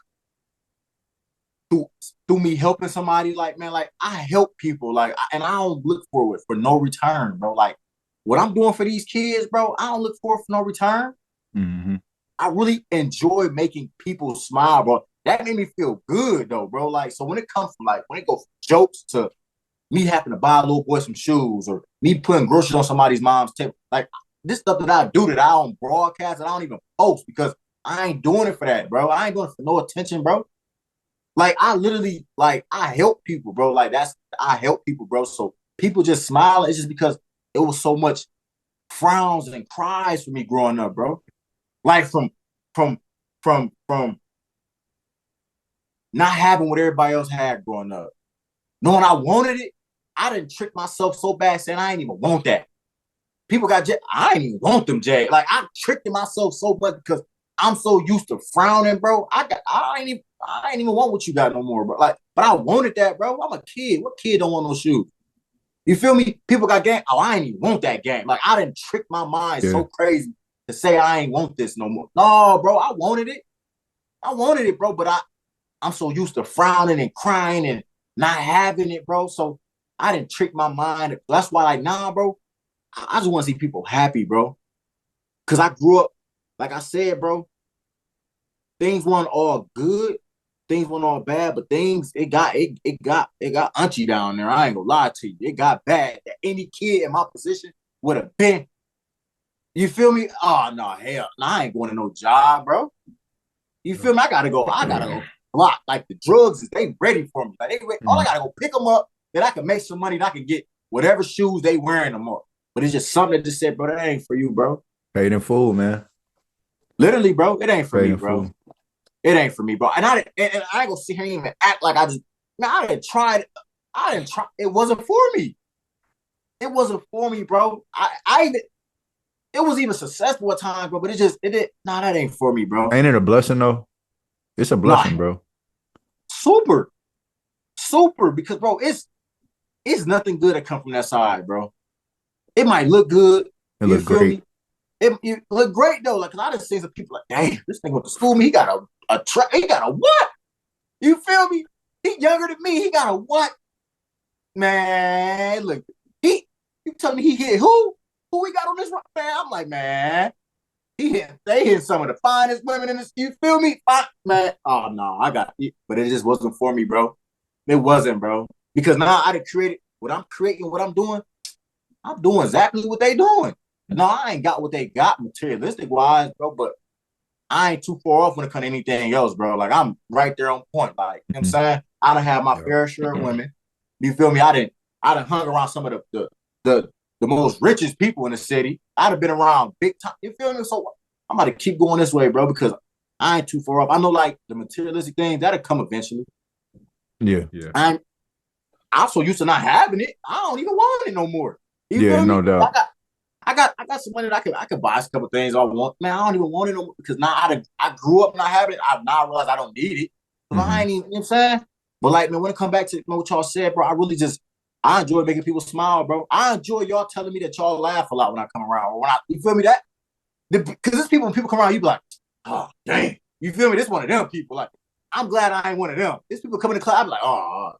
through me helping somebody, like man, like I help people, like, and I don't look for it for no return, bro. Like what I'm doing for these kids, bro, I don't look for it for no return. Mm-hmm. I really enjoy making people smile, bro. That made me feel good though, bro. Like, so when it comes from when it goes from jokes to me having to buy a little boy some shoes or me putting groceries on somebody's mom's table, like this stuff that I do that I don't broadcast and I don't even post because I ain't doing it for that, bro. I ain't doing it for no attention, bro. Like I literally, like I help people, bro. Like I help people, bro. So people just smile. It's just because it was so much frowns and cries for me growing up, bro. Like from not having what everybody else had growing up. Knowing I wanted it, I didn't trick myself so bad saying I ain't even want that. People got I ain't even want them, Jay. Like I tricked myself so much because I'm so used to frowning, bro. I ain't even want what you got no more, bro. Like, but I wanted that, bro. I'm a kid. What kid don't want no shoes? You feel me? People got game. Oh, I ain't even want that game. Like I didn't trick my mind so crazy to say I ain't want this no more. No, bro. I wanted it, bro. But I'm so used to frowning and crying and not having it, bro. So I didn't trick my mind. That's why, like, nah, bro. I just want to see people happy, bro. Cause I grew up, like I said, bro. Things weren't all good, things weren't all bad, but it got unchy down there. I ain't gonna lie to you. It got bad that any kid in my position would have been. You feel me? Oh no, hell, no, I ain't going to no job, bro. You feel me? I gotta go block. Like the drugs, they ready for me. Like all I gotta go pick them up, then I can make some money. And I can get whatever shoes they wearing them up. But it's just something that just said, bro, that ain't for you, bro. Paid in full, man. Literally, bro, it ain't for me, bro. It ain't for me, bro. And I ain't gonna sit here and even act like I didn't try. It wasn't for me. It wasn't for me, bro. It was even successful at times, bro. But that ain't for me, bro. Ain't it a blessing though? It's a blessing, bro. Super, because bro, it's nothing good that come from that side, bro. It might look good. It look great. It look great though. Like, cause I just seen some people like, damn, this thing went to school. He got he got a what? You feel me? He younger than me. He got a what? Man, look, you telling me he hit who? Who he got on this run? Man, I'm like, man, they hit some of the finest women in this. You feel me? Man, oh no, I got it. But it just wasn't for me, bro. It wasn't, bro. Because now I done created what I'm creating, what I'm doing. I'm doing exactly what they doing. No, I ain't got what they got materialistic wise, bro, but I ain't too far off when it comes to anything else, bro. Like I'm right there on point. Like, you know what I'm saying? I done had my fair share of women. You feel me? I done hung around some of the most richest people in the city. I'd have been around big time. You feel me? So I'm about to keep going this way, bro, because I ain't too far off. I know like the materialistic things that'll come eventually. Yeah. I'm so used to not having it. I don't even want it no more. You feel No me? doubt. I got some money that I could buy a couple things I want. Man, I don't even want it no more because now I grew up not having it. I now realize I don't need it. But I ain't even, you know what I'm saying? But like, man, when it come back to what y'all said, bro, I enjoy making people smile, bro. I enjoy y'all telling me that y'all laugh a lot when I come around. Or you feel me? Because there's people, when people come around, you be like, oh, dang. You feel me? This one of them people. Like, I'm glad I ain't one of them. These people come in the club, I be like, oh,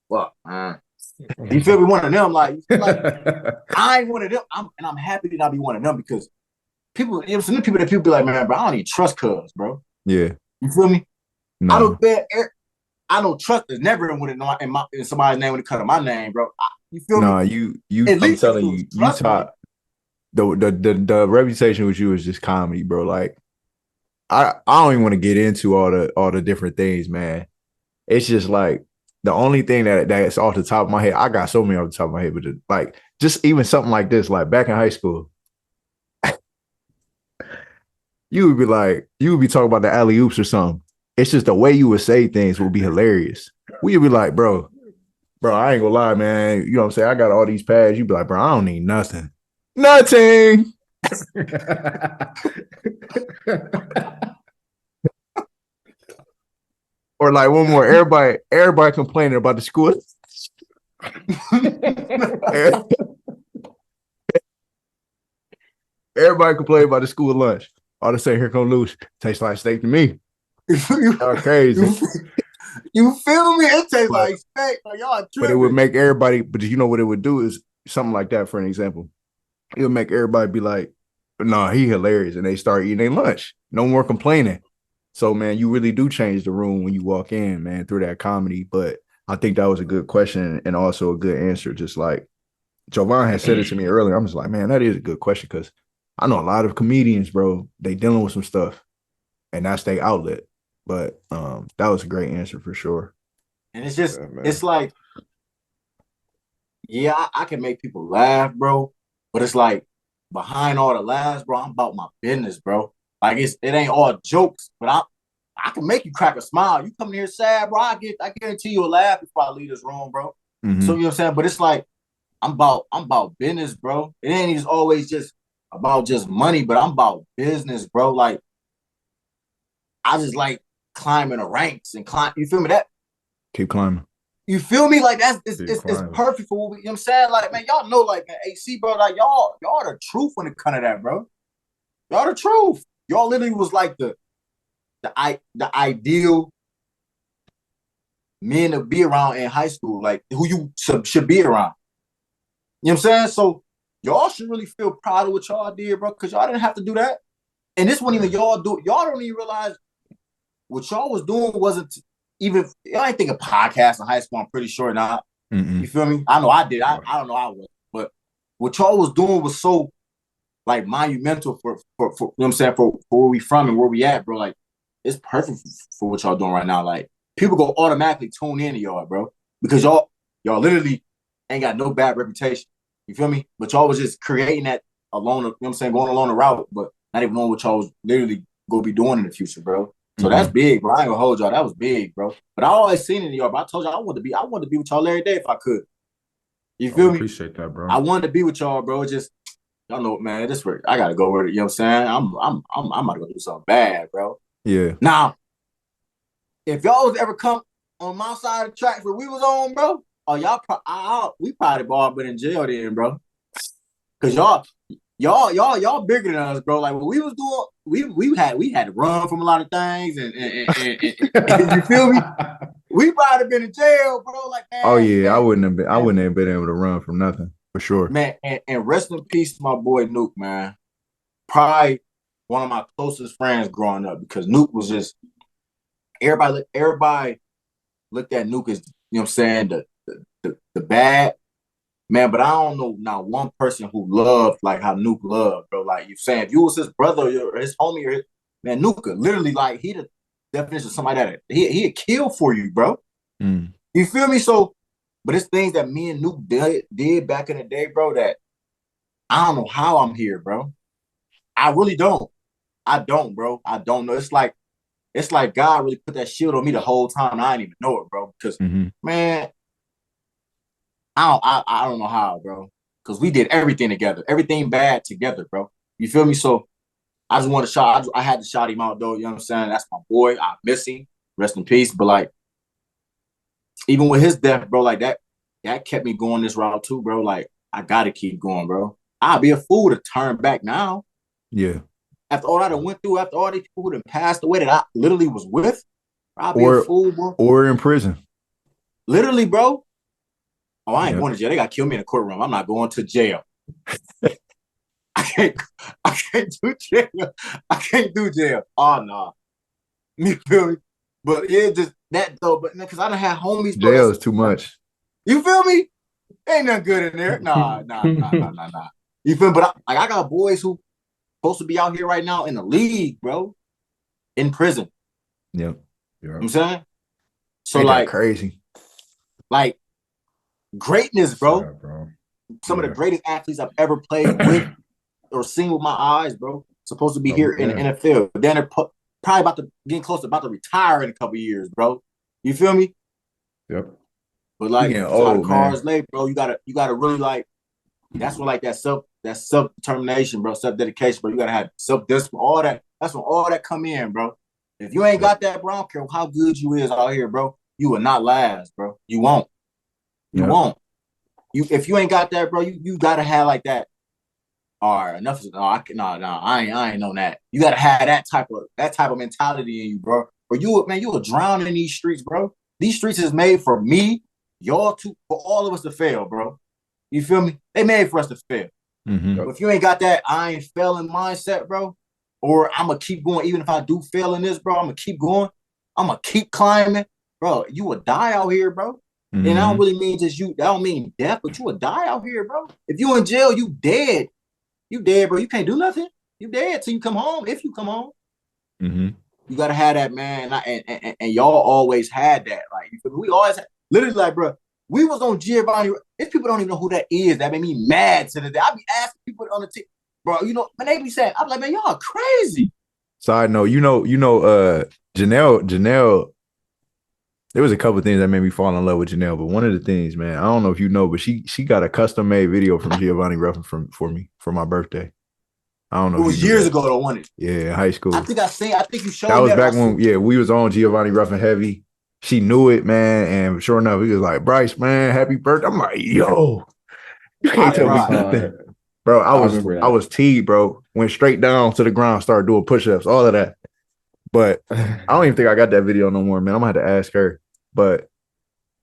what, man. You feel me? One of them, like I ain't one of them. I'm happy that I be one of them because people, you know, some people be like, man, bro, I don't even trust cuz, bro. Yeah. You feel me? No. I don't trust is never in somebody's name when it comes to my name, bro. You feel me? You. At I'm least telling you, you taught the reputation with you is just comedy, bro. Like I don't even want to get into all the different things, man. It's just like the only thing that's off the top of my head. I got so many off the top of my head, but just even something like this, like back in high school, you would be talking about the alley oops or something. It's just the way you would say things would be hilarious. We'd be like, bro, I ain't gonna lie, man. You know what I'm saying? I got all these pads. You'd be like, bro, I don't need nothing. Nothing. Or like one more, everybody complaining about the school. Everybody complaining about the school lunch. All they say, here come Luch. Tastes like steak to me. Y'all crazy. You feel me? It tastes like steak. Like y'all tripping. But it would make everybody, but you know what it would do is something like that, for an example. It would make everybody be like, no, he hilarious. And they start eating their lunch. No more complaining. So, man, you really do change the room when you walk in, man, through that comedy. But I think that was a good question and also a good answer. Just like Jovan had said it to me earlier. I'm just like, man, that is a good question because I know a lot of comedians, bro, they dealing with some stuff and that's their outlet. But that was a great answer for sure. And it's just, it's like, yeah, I can make people laugh, bro. But it's like behind all the laughs, bro, I'm about my business, bro. Like it ain't all jokes, but I can make you crack a smile. You come here sad, bro. I guarantee you a laugh before I leave this room, bro. Mm-hmm. So you know what I'm saying? But it's like I'm about business, bro. It ain't just always just about just money, but I'm about business, bro. Like I just like climbing the ranks and climb. You feel me? That keep climbing. You feel me? Like it's perfect for what we, you know what I'm saying? Like, man, y'all know, like, man, AC, bro, like y'all the truth when it comes to that, bro. Y'all the truth. Y'all literally was like the ideal men to be around in high school, like who you should be around. You know what I'm saying? So y'all should really feel proud of what y'all did, bro, because y'all didn't have to do that. And this wasn't even y'all do. Y'all don't even realize what y'all was doing wasn't even. Y'all ain't think of podcasts in high school. I'm pretty sure not. You feel me? I know I did. I don't know I was, but what y'all was doing was so like monumental for you know what I'm saying, for where we from and where we at, bro. Like it's perfect for what y'all doing right now. Like people go automatically tune in to y'all, bro, because y'all literally ain't got no bad reputation. You feel me? But y'all was just creating that alone, you know what I'm saying, going along the route, but not even knowing what y'all was literally gonna be doing in the future, bro. So that's big, bro. I ain't gonna hold y'all. That was big, bro. But I always seen it in y'all, but I told y'all I wanted to be with y'all every day if I could. You feel me? Appreciate that, bro. I wanted to be with y'all, bro. Just y'all know, man, this work. I gotta go with it. You know what I'm saying? I'm about to go do something bad, bro. Yeah. Now, if y'all was ever come on my side of the track where we was on, bro, oh we probably all been in jail then, bro. Cause y'all bigger than us, bro. Like what we was doing, we had to run from a lot of things, and you feel me? We probably been in jail, bro. Like, man, oh yeah, man, I wouldn't have been able to run from nothing for sure, man. And rest in peace, my boy Nuke, man. Probably one of my closest friends growing up because Nuke was just everybody looked at Nuke as, you know what I'm saying, the bad man, but I don't know not one person who loved like how Nuke loved, bro. Like you saying, if you was his brother or his homie or man, Nuke literally like he the definition of somebody that he'd kill for you, bro. You feel me? So, but it's things that me and Nuke did back in the day, bro, that I don't know how I'm here, bro. I really don't. I don't, bro. I don't know. It's like it's like God really put that shield on me the whole time. And I didn't even know it, bro. Because man, I don't know how, bro. Because we did everything together, everything bad together, bro. You feel me? So I just want to shout. I had to shout him out, though. You know what I'm saying? That's my boy. I miss him. Rest in peace. But like, even with his death, bro, like that kept me going this route too, bro. Like, I gotta keep going, bro. I'd be a fool to turn back now. Yeah. After all I done went through, after all these people who done passed away that I literally was with, I'd be a fool, bro. Or in prison. Literally, bro. Oh, I ain't going to jail. They got to kill me in the courtroom. I'm not going to jail. I can't do jail. I can't do jail. Oh, no. You feel me? But it just that though, but because I done had homies. Jail is too much. You feel me? Ain't nothing good in there. Nah. You feel me? But I got boys who supposed to be out here right now in the league, bro. In prison. Yep. You know what I'm saying? So ain't like crazy. Like greatness, bro. Yeah, bro. Some of the greatest athletes I've ever played with or seen with my eyes, bro. Supposed to be here in the NFL. But then they're probably getting close to about to retire in a couple of years, bro. You feel me? Yep. But like a lot of cars late, bro. You gotta really like that's when like that self-determination, bro, self-dedication, bro. You gotta have self-discipline, all that. That's when all that come in, bro. If you ain't got that, bro, I don't care how good you is out here, bro. You will not last, bro. You won't. You won't. If you ain't got that, bro, you gotta have like that. All right, enough. I ain't on that. You gotta have that type of mentality in you, bro. Or you will drown in these streets, bro. These streets is made for me, y'all for all of us to fail, bro. You feel me? They made for us to fail. But if you ain't got that I ain't failing mindset, bro, or I'm gonna keep going, even if I do fail in this, bro, I'm gonna keep going. I'm gonna keep climbing, bro. You will die out here, bro. And I don't really mean just you. I don't mean death, but you will die out here, bro. If you in jail, you dead. You dead, bro. You can't do nothing. You dead till you come home. If you come home, you gotta have that, man. And y'all always had that. Like we always had, literally, like, bro. We was on Giovanni. If people don't even know who that is, that made me mad to the day. I be asking people on the team, bro. You know, man, they be saying, I'm like, man, y'all crazy. Side note, Janelle. There was a couple of things that made me fall in love with Janelle, but one of the things, man, I don't know if you know, but she got a custom made video from Giovanni Ruffin for me for my birthday. I don't know. It was years ago though, wasn't it? Yeah, high school. I think you showed that was back when we was on Giovanni Ruffin heavy. She knew it, man, and sure enough, he was like, "Bryce, man, happy birthday." I'm like, "Yo, you can't tell me nothing." Bro, I was teed, bro. Went straight down to the ground, started doing push-ups, all of that. But I don't even think I got that video no more, man. I'm gonna have to ask her. But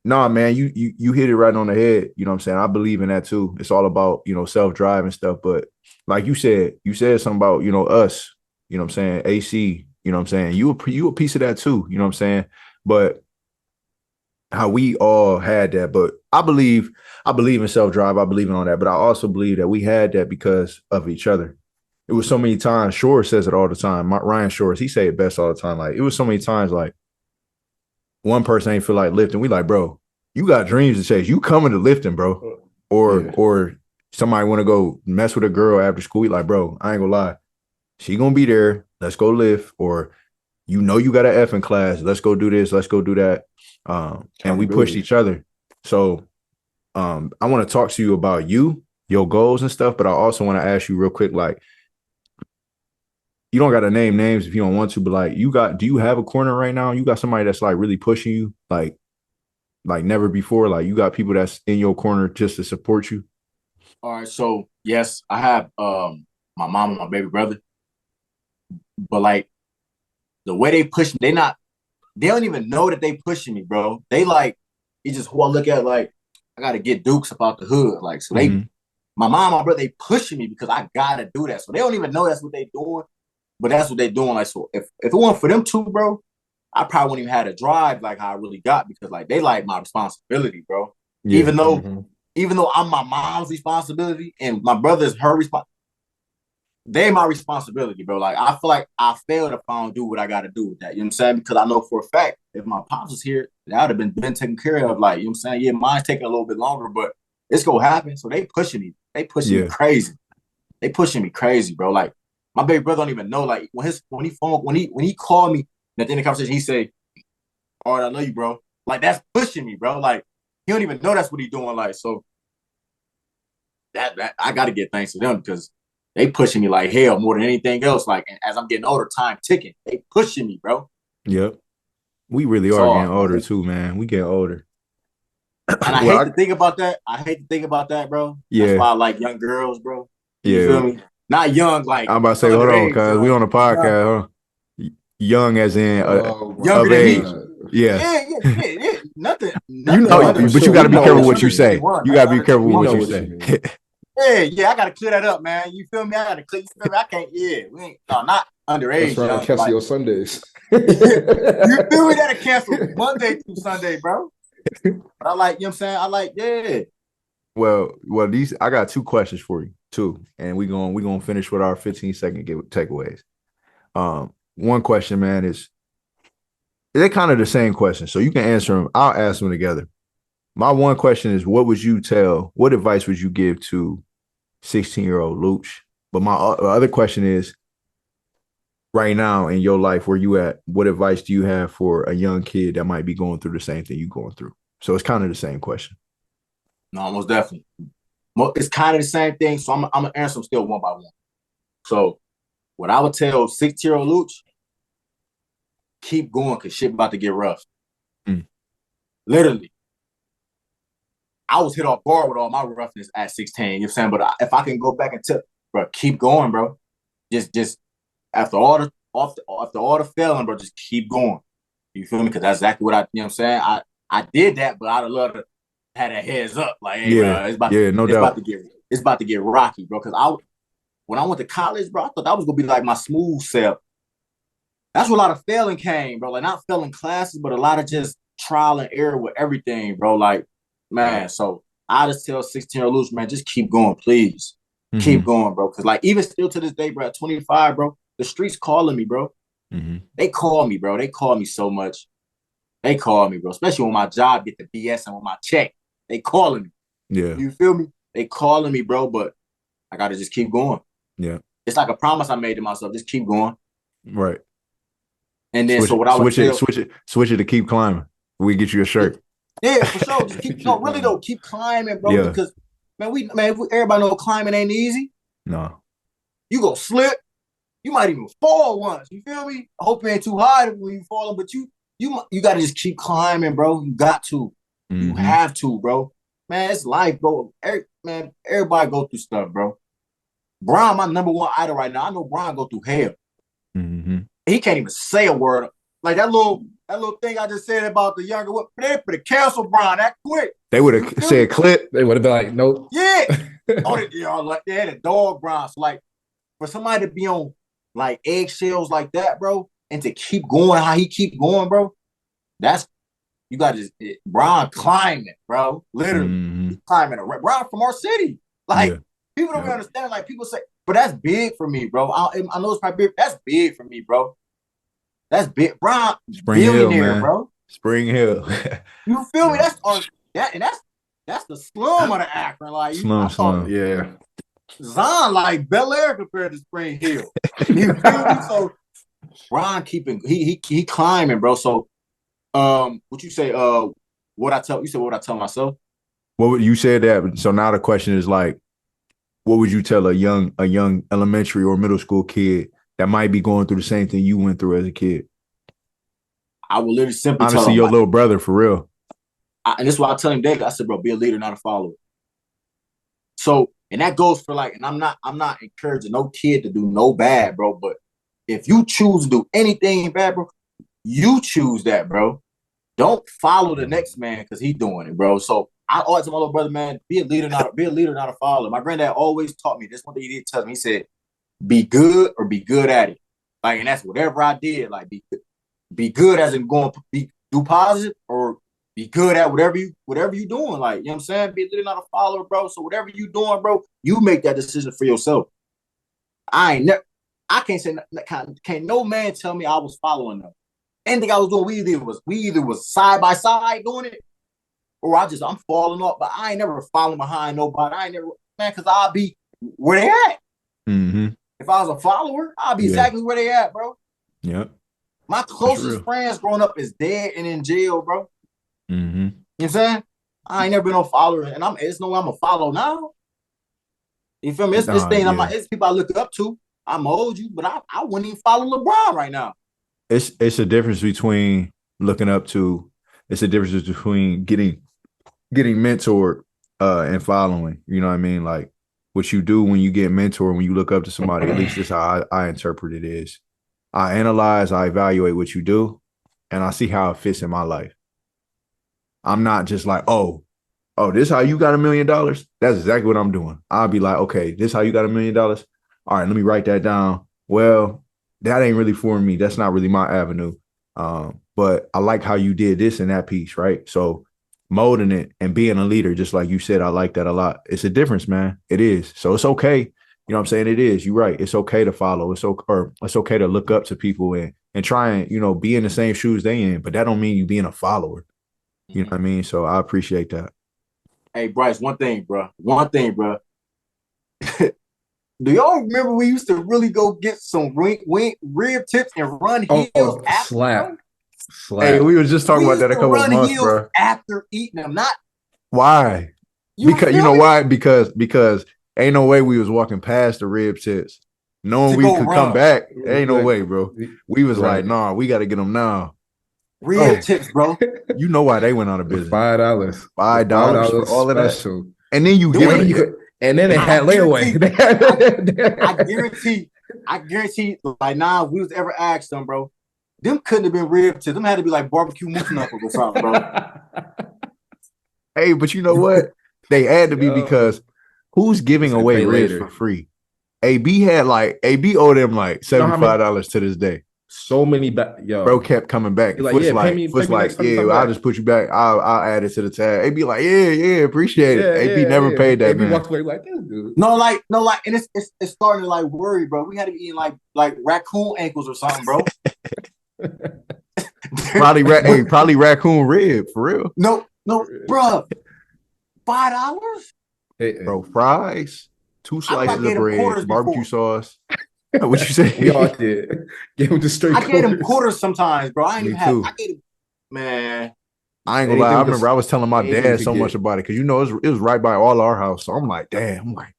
nah, man, you hit it right on the head. You know what I'm saying? I believe in that too. It's all about, self-drive and stuff. But like you said something about, us, you know what I'm saying? AC, you know what I'm saying? You a piece of that too, you know what I'm saying? But how we all had that. But I believe in self-drive. I believe in all that. But I also believe that we had that because of each other. It was so many times. Shore says it all the time. Ryan Shores, he say it best all the time. Like, it was so many times, like, one person ain't feel like lifting. We like, bro, you got dreams to chase. You coming to lifting, bro. Or somebody want to go mess with a girl after school. We like, bro, I ain't gonna lie. She gonna be there. Let's go lift. Or you got an F in class. Let's go do this. Let's go do that. And we pushed each other. So I want to talk to you about your goals and stuff, but I also want to ask you real quick, like, you don't got to name names if you don't want to, but like, do you have a corner right now? You got somebody that's like really pushing you, like never before? Like, you got people that's in your corner just to support you? All right. So yes, I have my mom and my baby brother, but like the way they push me, they don't even know that they pushing me, bro. They like, it's just who I look at, like, I got to get Dukes about the hood. Like, so my mom and my brother, they pushing me because I got to do that. So they don't even know that's what they doing. But that's what they're doing. Like, so if it weren't for them two, bro, I probably wouldn't even have to drive like how I really got, because like they like my responsibility, bro. Yeah. Even though I'm my mom's responsibility and my brother's her responsibility, they my responsibility, bro. Like, I feel like I failed if I don't do what I got to do with that. You know what I'm saying? Because I know for a fact, if my pops was here, that would have been taken care of. Like, you know what I'm saying? Yeah, mine's taking a little bit longer, but it's gonna happen. So they pushing me. They pushing me crazy. They pushing me crazy, bro. Like, my baby brother don't even know. Like, when he called me, And at the end of the conversation, he say, all right, I love you, bro. Like, that's pushing me, bro. Like, he don't even know that's what he's doing. Like, so that I got to give thanks to them because they pushing me like hell more than anything else. Like, and as I'm getting older, time ticking. They pushing me, bro. Yep. We really It's are hard, getting older bro. too, man. We getting older. And I hate to think about that. I hate to think about that, bro. Yeah. That's why I like young girls, bro. You Yeah. feel me? Not young, like I'm about to say, hold on, cuz we on a young. podcast, huh? Young as in Younger of than me. age. Yeah. Yeah. Nothing You know, under, but you got to be we know careful what what you you say. 21. You Like, got to be under careful 21. what know you what say. you Yeah, I gotta clear that up, man. You feel me? I gotta clear. You feel me? I can't. Yeah, we ain't. No, not underage. That's right. Young, Cancel like, your Sundays. you feel me? That'll cancel Monday through Sunday, bro. But I like, you know what I'm saying? I like, yeah. Well, these I got two questions for you, too. And we're gonna finish with our 15-second takeaways. One question, man, is they're kind of the same question. So you can answer them. I'll ask them together. My one question is, what advice would you give to 16-year-old Luch? But my other question is, right now in your life, where you at, what advice do you have for a young kid that might be going through the same thing you're going through? So it's kind of the same question. No, most definitely. It's kind of the same thing. So I'm gonna answer them still one by one. So what I would tell 6-year-old Luch, keep going because shit about to get rough. Literally. I was hit off guard with all my roughness at 16. You know what I'm saying? But if I can go back and tell, bro, keep going, bro. Just after all the failing, bro, just keep going. You feel me? Because that's exactly what you know what I'm saying? I did that, but I'd have loved to had a heads up. Like, hey, bro, it's about to get rocky, bro. Because when I went to college, bro, I thought that was gonna be like my smooth self. That's where a lot of failing came, bro. Like, not failing classes, but a lot of just trial and error with everything, bro. Like, man, so I just tell 16-year-old Luch, man, just keep going, please. Mm-hmm. Keep going, bro. Because, like, even still to this day, bro, at 25, bro, the streets calling me, bro. Mm-hmm. They call me, bro. They call me so much. They call me, bro. Especially when my job get the BS and with my check. They calling me. Yeah. You feel me? They calling me, bro, but I got to just keep going. Yeah. It's like a promise I made to myself. Just keep going. Right. And then switch it to keep climbing. We get you a shirt. Yeah, for sure. Just keep climbing, bro. Yeah. Because everybody know climbing ain't easy. No. You go slip. You might even fall once. You feel me? I hope it ain't too high when you falling, but you gotta just keep climbing, bro. You got to. Mm-hmm. You have to, bro. Man, it's life, bro. Everybody go through stuff, bro. Brian, my number one idol right now. I know Brian go through hell. Mm-hmm. He can't even say a word. Like that little thing I just said about the younger one. They put a cancel Brian that quick. They would have said clip. They would have been like, nope. Yeah. They had a dog Brian. So, like, for somebody to be on like eggshells like that, bro, and to keep going how he keep going, bro, you got to Brian climbing, bro. Literally, he's climbing. Brian from our city. Like, people don't really understand. Like, people say, but that's big for me, bro. I know it's probably big. That's big for me, bro. That's big. Brian, Spring billionaire, Hill, bro. Spring Hill. You feel me? That's the slum of the Akron. Like, slum. Yeah. Zion like Bel Air compared to Spring Hill. You feel me? So Brian he climbing, bro. So what you say? What I tell myself? What would you say that? So now the question is like, what would you tell a young elementary or middle school kid that might be going through the same thing you went through as a kid? I would literally simply honestly tell him, your little brother, for real. And this is why I tell him daily. I said, bro, be a leader, not a follower. So, and that goes for like, and I'm not encouraging no kid to do no bad, bro. But if you choose to do anything bad, bro, you choose that, bro. Don't follow the next man because he's doing it, bro. So I always tell my little brother, man, be a leader, not a follower. My granddad always taught me this. One thing he did tell me, he said, be good or be good at it. Like, and that's whatever I did. Like, be good as in do positive or be good at whatever you doing. Like, you know what I'm saying? Be a leader, not a follower, bro. So whatever you doing, bro, you make that decision for yourself. I can't say, can't no man tell me I was following them. Anything I was doing, we either was side by side doing it, or I'm falling off. But I ain't never following behind nobody. I ain't never, man, because I'll be where they at. Mm-hmm. If I was a follower, I'll be exactly where they at, bro. Yep. My closest friends growing up is dead and in jail, bro. Mm-hmm. You know what I'm saying? I ain't never been no follower, and it's no way I'm a follow now. You feel me? It's it's people I look up to. I'm old you, but I wouldn't even follow LeBron right now. It's a difference between looking up to. It's a difference between getting mentored and following. You know what I mean? Like what you do when you get mentored, when you look up to somebody. At least this is how I interpret it is. I analyze, I evaluate what you do, and I see how it fits in my life. I'm not just like, oh, this how you got $1 million? That's exactly what I'm doing. I'll be like, okay, this how you got $1 million? All right, let me write that down. Well, that ain't really for me. That's not really my avenue. But I like how you did this in that piece, right? So molding it and being a leader, just like you said, I like that a lot. It's a difference, man. It is. So it's okay. You know what I'm saying? It is. You're right. It's okay to follow. It's okay to look up to people and try and, be in the same shoes they in. But that don't mean you being a follower. You know what I mean? So I appreciate that. Hey, Bryce, one thing, bro. Do y'all remember we used to really go get some rib tips and run heels after? Slap. Hey, we was just talking about that a couple of months, bro. After eating them, not why? Because you know why? Because ain't no way we was walking past the rib tips, knowing we could come back. Ain't no way, bro. We was like, nah, we got to get them now. Rib tips, bro. You know why they went out of business? $5. $5 for all of that. And then you give it. And then it had layaway. I guarantee, like, nah, if we was ever asked them, bro, them couldn't have been rib tips. Them had to be like barbecue moose knuckles or something, bro. Hey, but you know what? They had to be because who's giving away ribs for free? AB owed them like $75 to this day. So many bro kept coming back. Like, I'll just put you back. I'll add it to the tab. AB like, yeah, appreciate it. AB never paid that, man. Walked away like, dude. No, and it's starting to like worry, bro. We had to be eating like raccoon ankles or something, bro. probably raccoon rib for real. No, bro. $5? Bro, fries, 2 slices of bread, barbecue sauce. What you say? We all did. Give him the straight. I gave him quarters sometimes, bro. I ain't even have. Man. I ain't gonna lie. I remember I was telling my dad so much about it because it was right by all our house. So I'm like, damn. I'm like,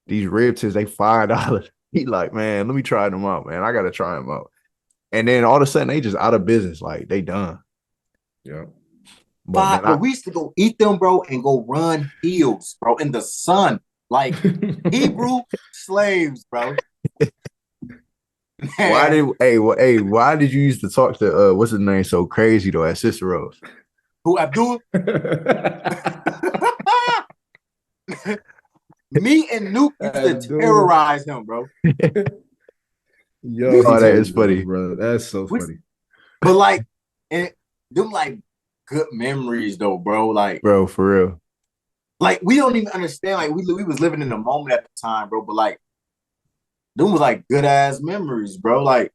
these rib tips, they $5. He like, man, let me try them out, man. I gotta try them out. And then all of a sudden they just out of business. Like they done. Yeah. But we used to go eat them, bro, and go run heels, bro, in the sun, like Hebrew slaves, bro. Why did you used to talk to what's his name so crazy though at Cicero's? Who, Abdul? Me and Luke used to terrorize him, bro. Yo, that is funny, bro. That's so funny. But like, and them like good memories though, bro. Like, bro, for real. Like we don't even understand. Like we was living in the moment at the time, bro. But like, them was like good ass memories, bro. Like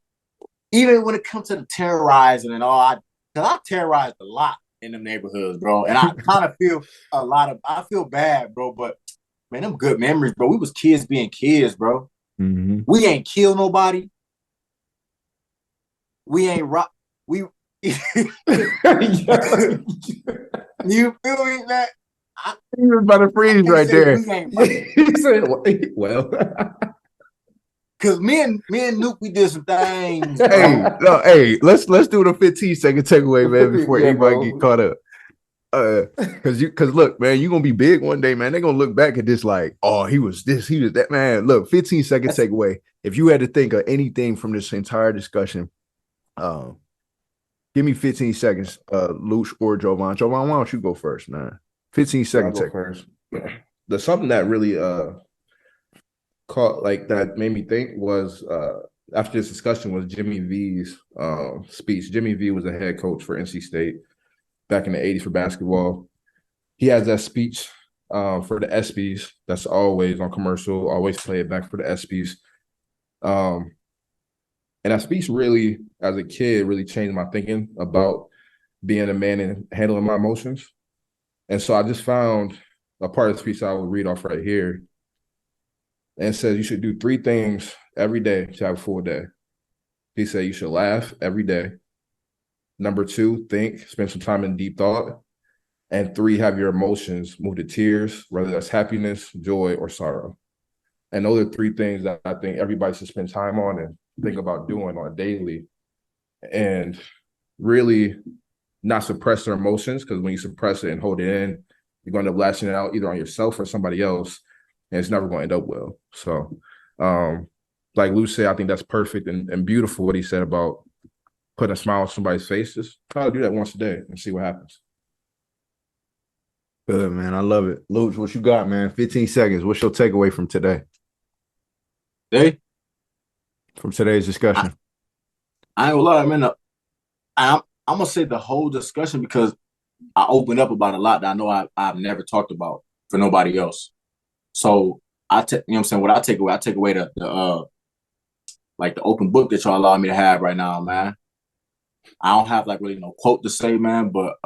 even when it comes to the terrorizing and all, because I terrorized a lot in them neighborhoods, bro. And I kind of feel I feel bad, bro. But man, them good memories, bro. We was kids being kids, bro. Mm-hmm. We ain't kill nobody. We ain't rock. We you feel me, man? He was about to freeze right there. He said, well. Cause me and Nuke, we did some things. Hey, let's do the 15-second takeaway, man, before anybody get caught up. Cause look, man, you're gonna be big one day, man. They're gonna look back at this like, oh, he was this, he was that, man. Look, 15-second takeaway. If you had to think of anything from this entire discussion, give me 15 seconds, Luch or Jovan. Jovan, why don't you go first, man? 15-second takeaway. First. There's something that really caught like that made me think was after this discussion was Jimmy V's speech. Jimmy V was a head coach for NC State back in the 80s for basketball. He has that speech for the ESPYs that's always on commercial, always play it back for the ESPYs. And that speech really, as a kid, really changed my thinking about being a man and handling my emotions. And so I just found a part of the speech I will read off right here. And it says you should do 3 things every day to have a full day. He said you should laugh every day. Number 2, think, spend some time in deep thought. And 3, have your emotions move to tears, whether that's happiness, joy, or sorrow. And those are 3 things that I think everybody should spend time on and think about doing on daily. And really not suppress their emotions, because when you suppress it and hold it in, you're going to end up lashing it out either on yourself or somebody else, and it's never going to end up well. So, like Luch said, I think that's perfect and beautiful what he said about putting a smile on somebody's face. Just try to do that once a day and see what happens. Good, man. I love it. Luch, what you got, man? 15 seconds. What's your takeaway from today? From today's discussion? I ain't gonna lie, man. I'm gonna say the whole discussion, because I opened up about a lot that I know I've never talked about for nobody else. So you know what I'm saying? What I take away the like the open book that y'all allow me to have right now, man. I don't have like really no quote to say, man, but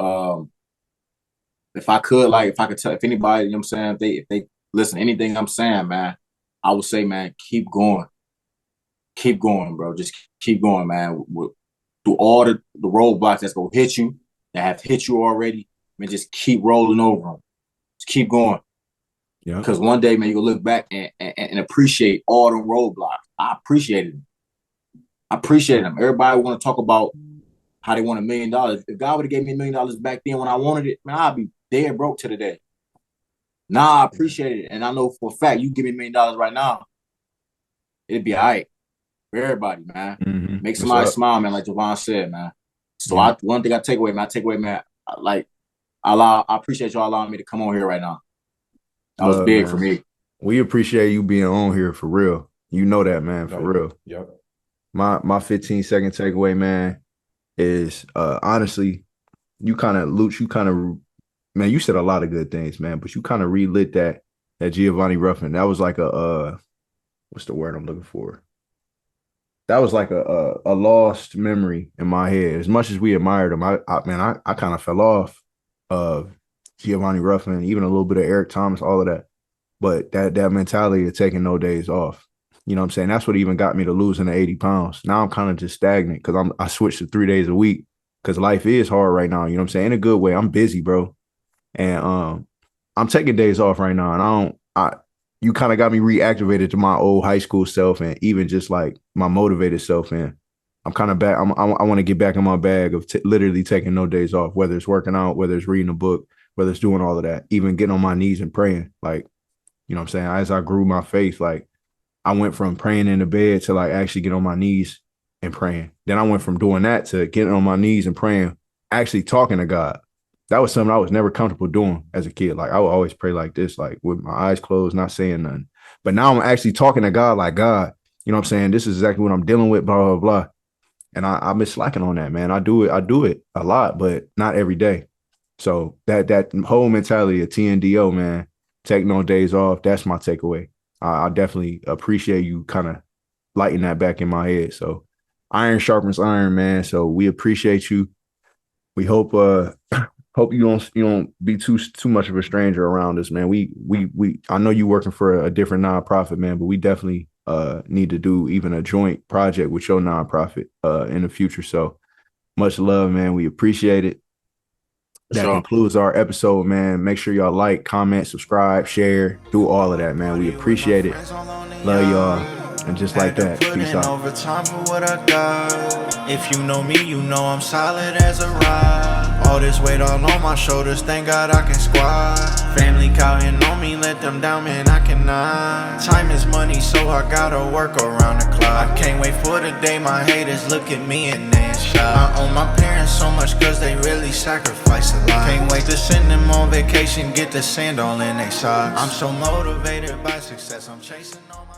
if I could tell, if anybody, you know what I'm saying, if they listen to anything I'm saying, man, I would say, man, keep going, bro. Just keep going, man. Through all the roadblocks that's gonna hit you, that have hit you already, man, just keep rolling over them. Just keep going. Yeah. Because one day, man, you're gonna look back and appreciate all the roadblocks. I appreciated them. Everybody want to talk about how they want $1 million. If God would have gave me $1 million back then when I wanted it, man, I'd be dead broke to the day. Nah, I appreciate it. And I know for a fact, you give me $1 million right now, it'd be all right for everybody, man. Mm-hmm. Make somebody smile, man, like Javon said, man. So one thing I take away, man, I appreciate y'all allowing me to come on here right now. That was big, man, for me. We appreciate you being on here for real. You know that, man, for real. Yep. My 15-second takeaway, man, is honestly, Luch, man, you said a lot of good things, man, but you kind of relit that Giovanni Ruffin. That was like what's the word I'm looking for? That was like a lost memory in my head. As much as we admired him, I kind of fell off of Giovanni Ruffin, even a little bit of Eric Thomas, all of that. But that mentality of taking no days off, you know what I'm saying? That's what even got me to losing the 80 pounds. Now I'm kind of just stagnant because I switched to 3 days a week because life is hard right now. You know what I'm saying? In a good way. I'm busy, bro. And I'm taking days off right now. And you kind of got me reactivated to my old high school self and even just like my motivated self. And I'm kind of back. I want to get back in my bag of literally taking no days off, whether it's working out, whether it's reading a book, whether it's doing all of that, even getting on my knees and praying. Like, you know what I'm saying? As I grew my faith, like I went from praying in the bed to like actually get on my knees and praying. Then I went from doing that to getting on my knees and praying, actually talking to God. That was something I was never comfortable doing as a kid. Like I would always pray like this, like with my eyes closed, not saying nothing. But now I'm actually talking to God like, God, you know what I'm saying? This is exactly what I'm dealing with, blah, blah, blah. And I've been slacking on that, man. I do it a lot, but not every day. So that whole mentality of TNDO, man, take no days off, that's my takeaway. I definitely appreciate you kind of lighting that back in my head. So iron sharpens iron, man. So we appreciate you. We hope you don't be too much of a stranger around us, man. We I know you working for a different nonprofit, man, but we definitely need to do even a joint project with your nonprofit in the future. So much love, man. We appreciate it. That concludes our episode, man. Make sure y'all like, comment, subscribe, share, do all of that, man. We appreciate it. Love y'all. And just like that, peace out. Overtime for what I got. If you know me, you know I'm solid as a rock. All this weight all on my shoulders, thank God I can squat. Family counting on me, let them down, man, I cannot. Time is money, so I gotta work around the clock. I can't wait for the day my haters look at me and they shot. I owe my parents so much cause they really sacrifice a lot. Can't wait to send them on vacation, get the sand all in their socks. I'm so motivated by success, I'm chasing all my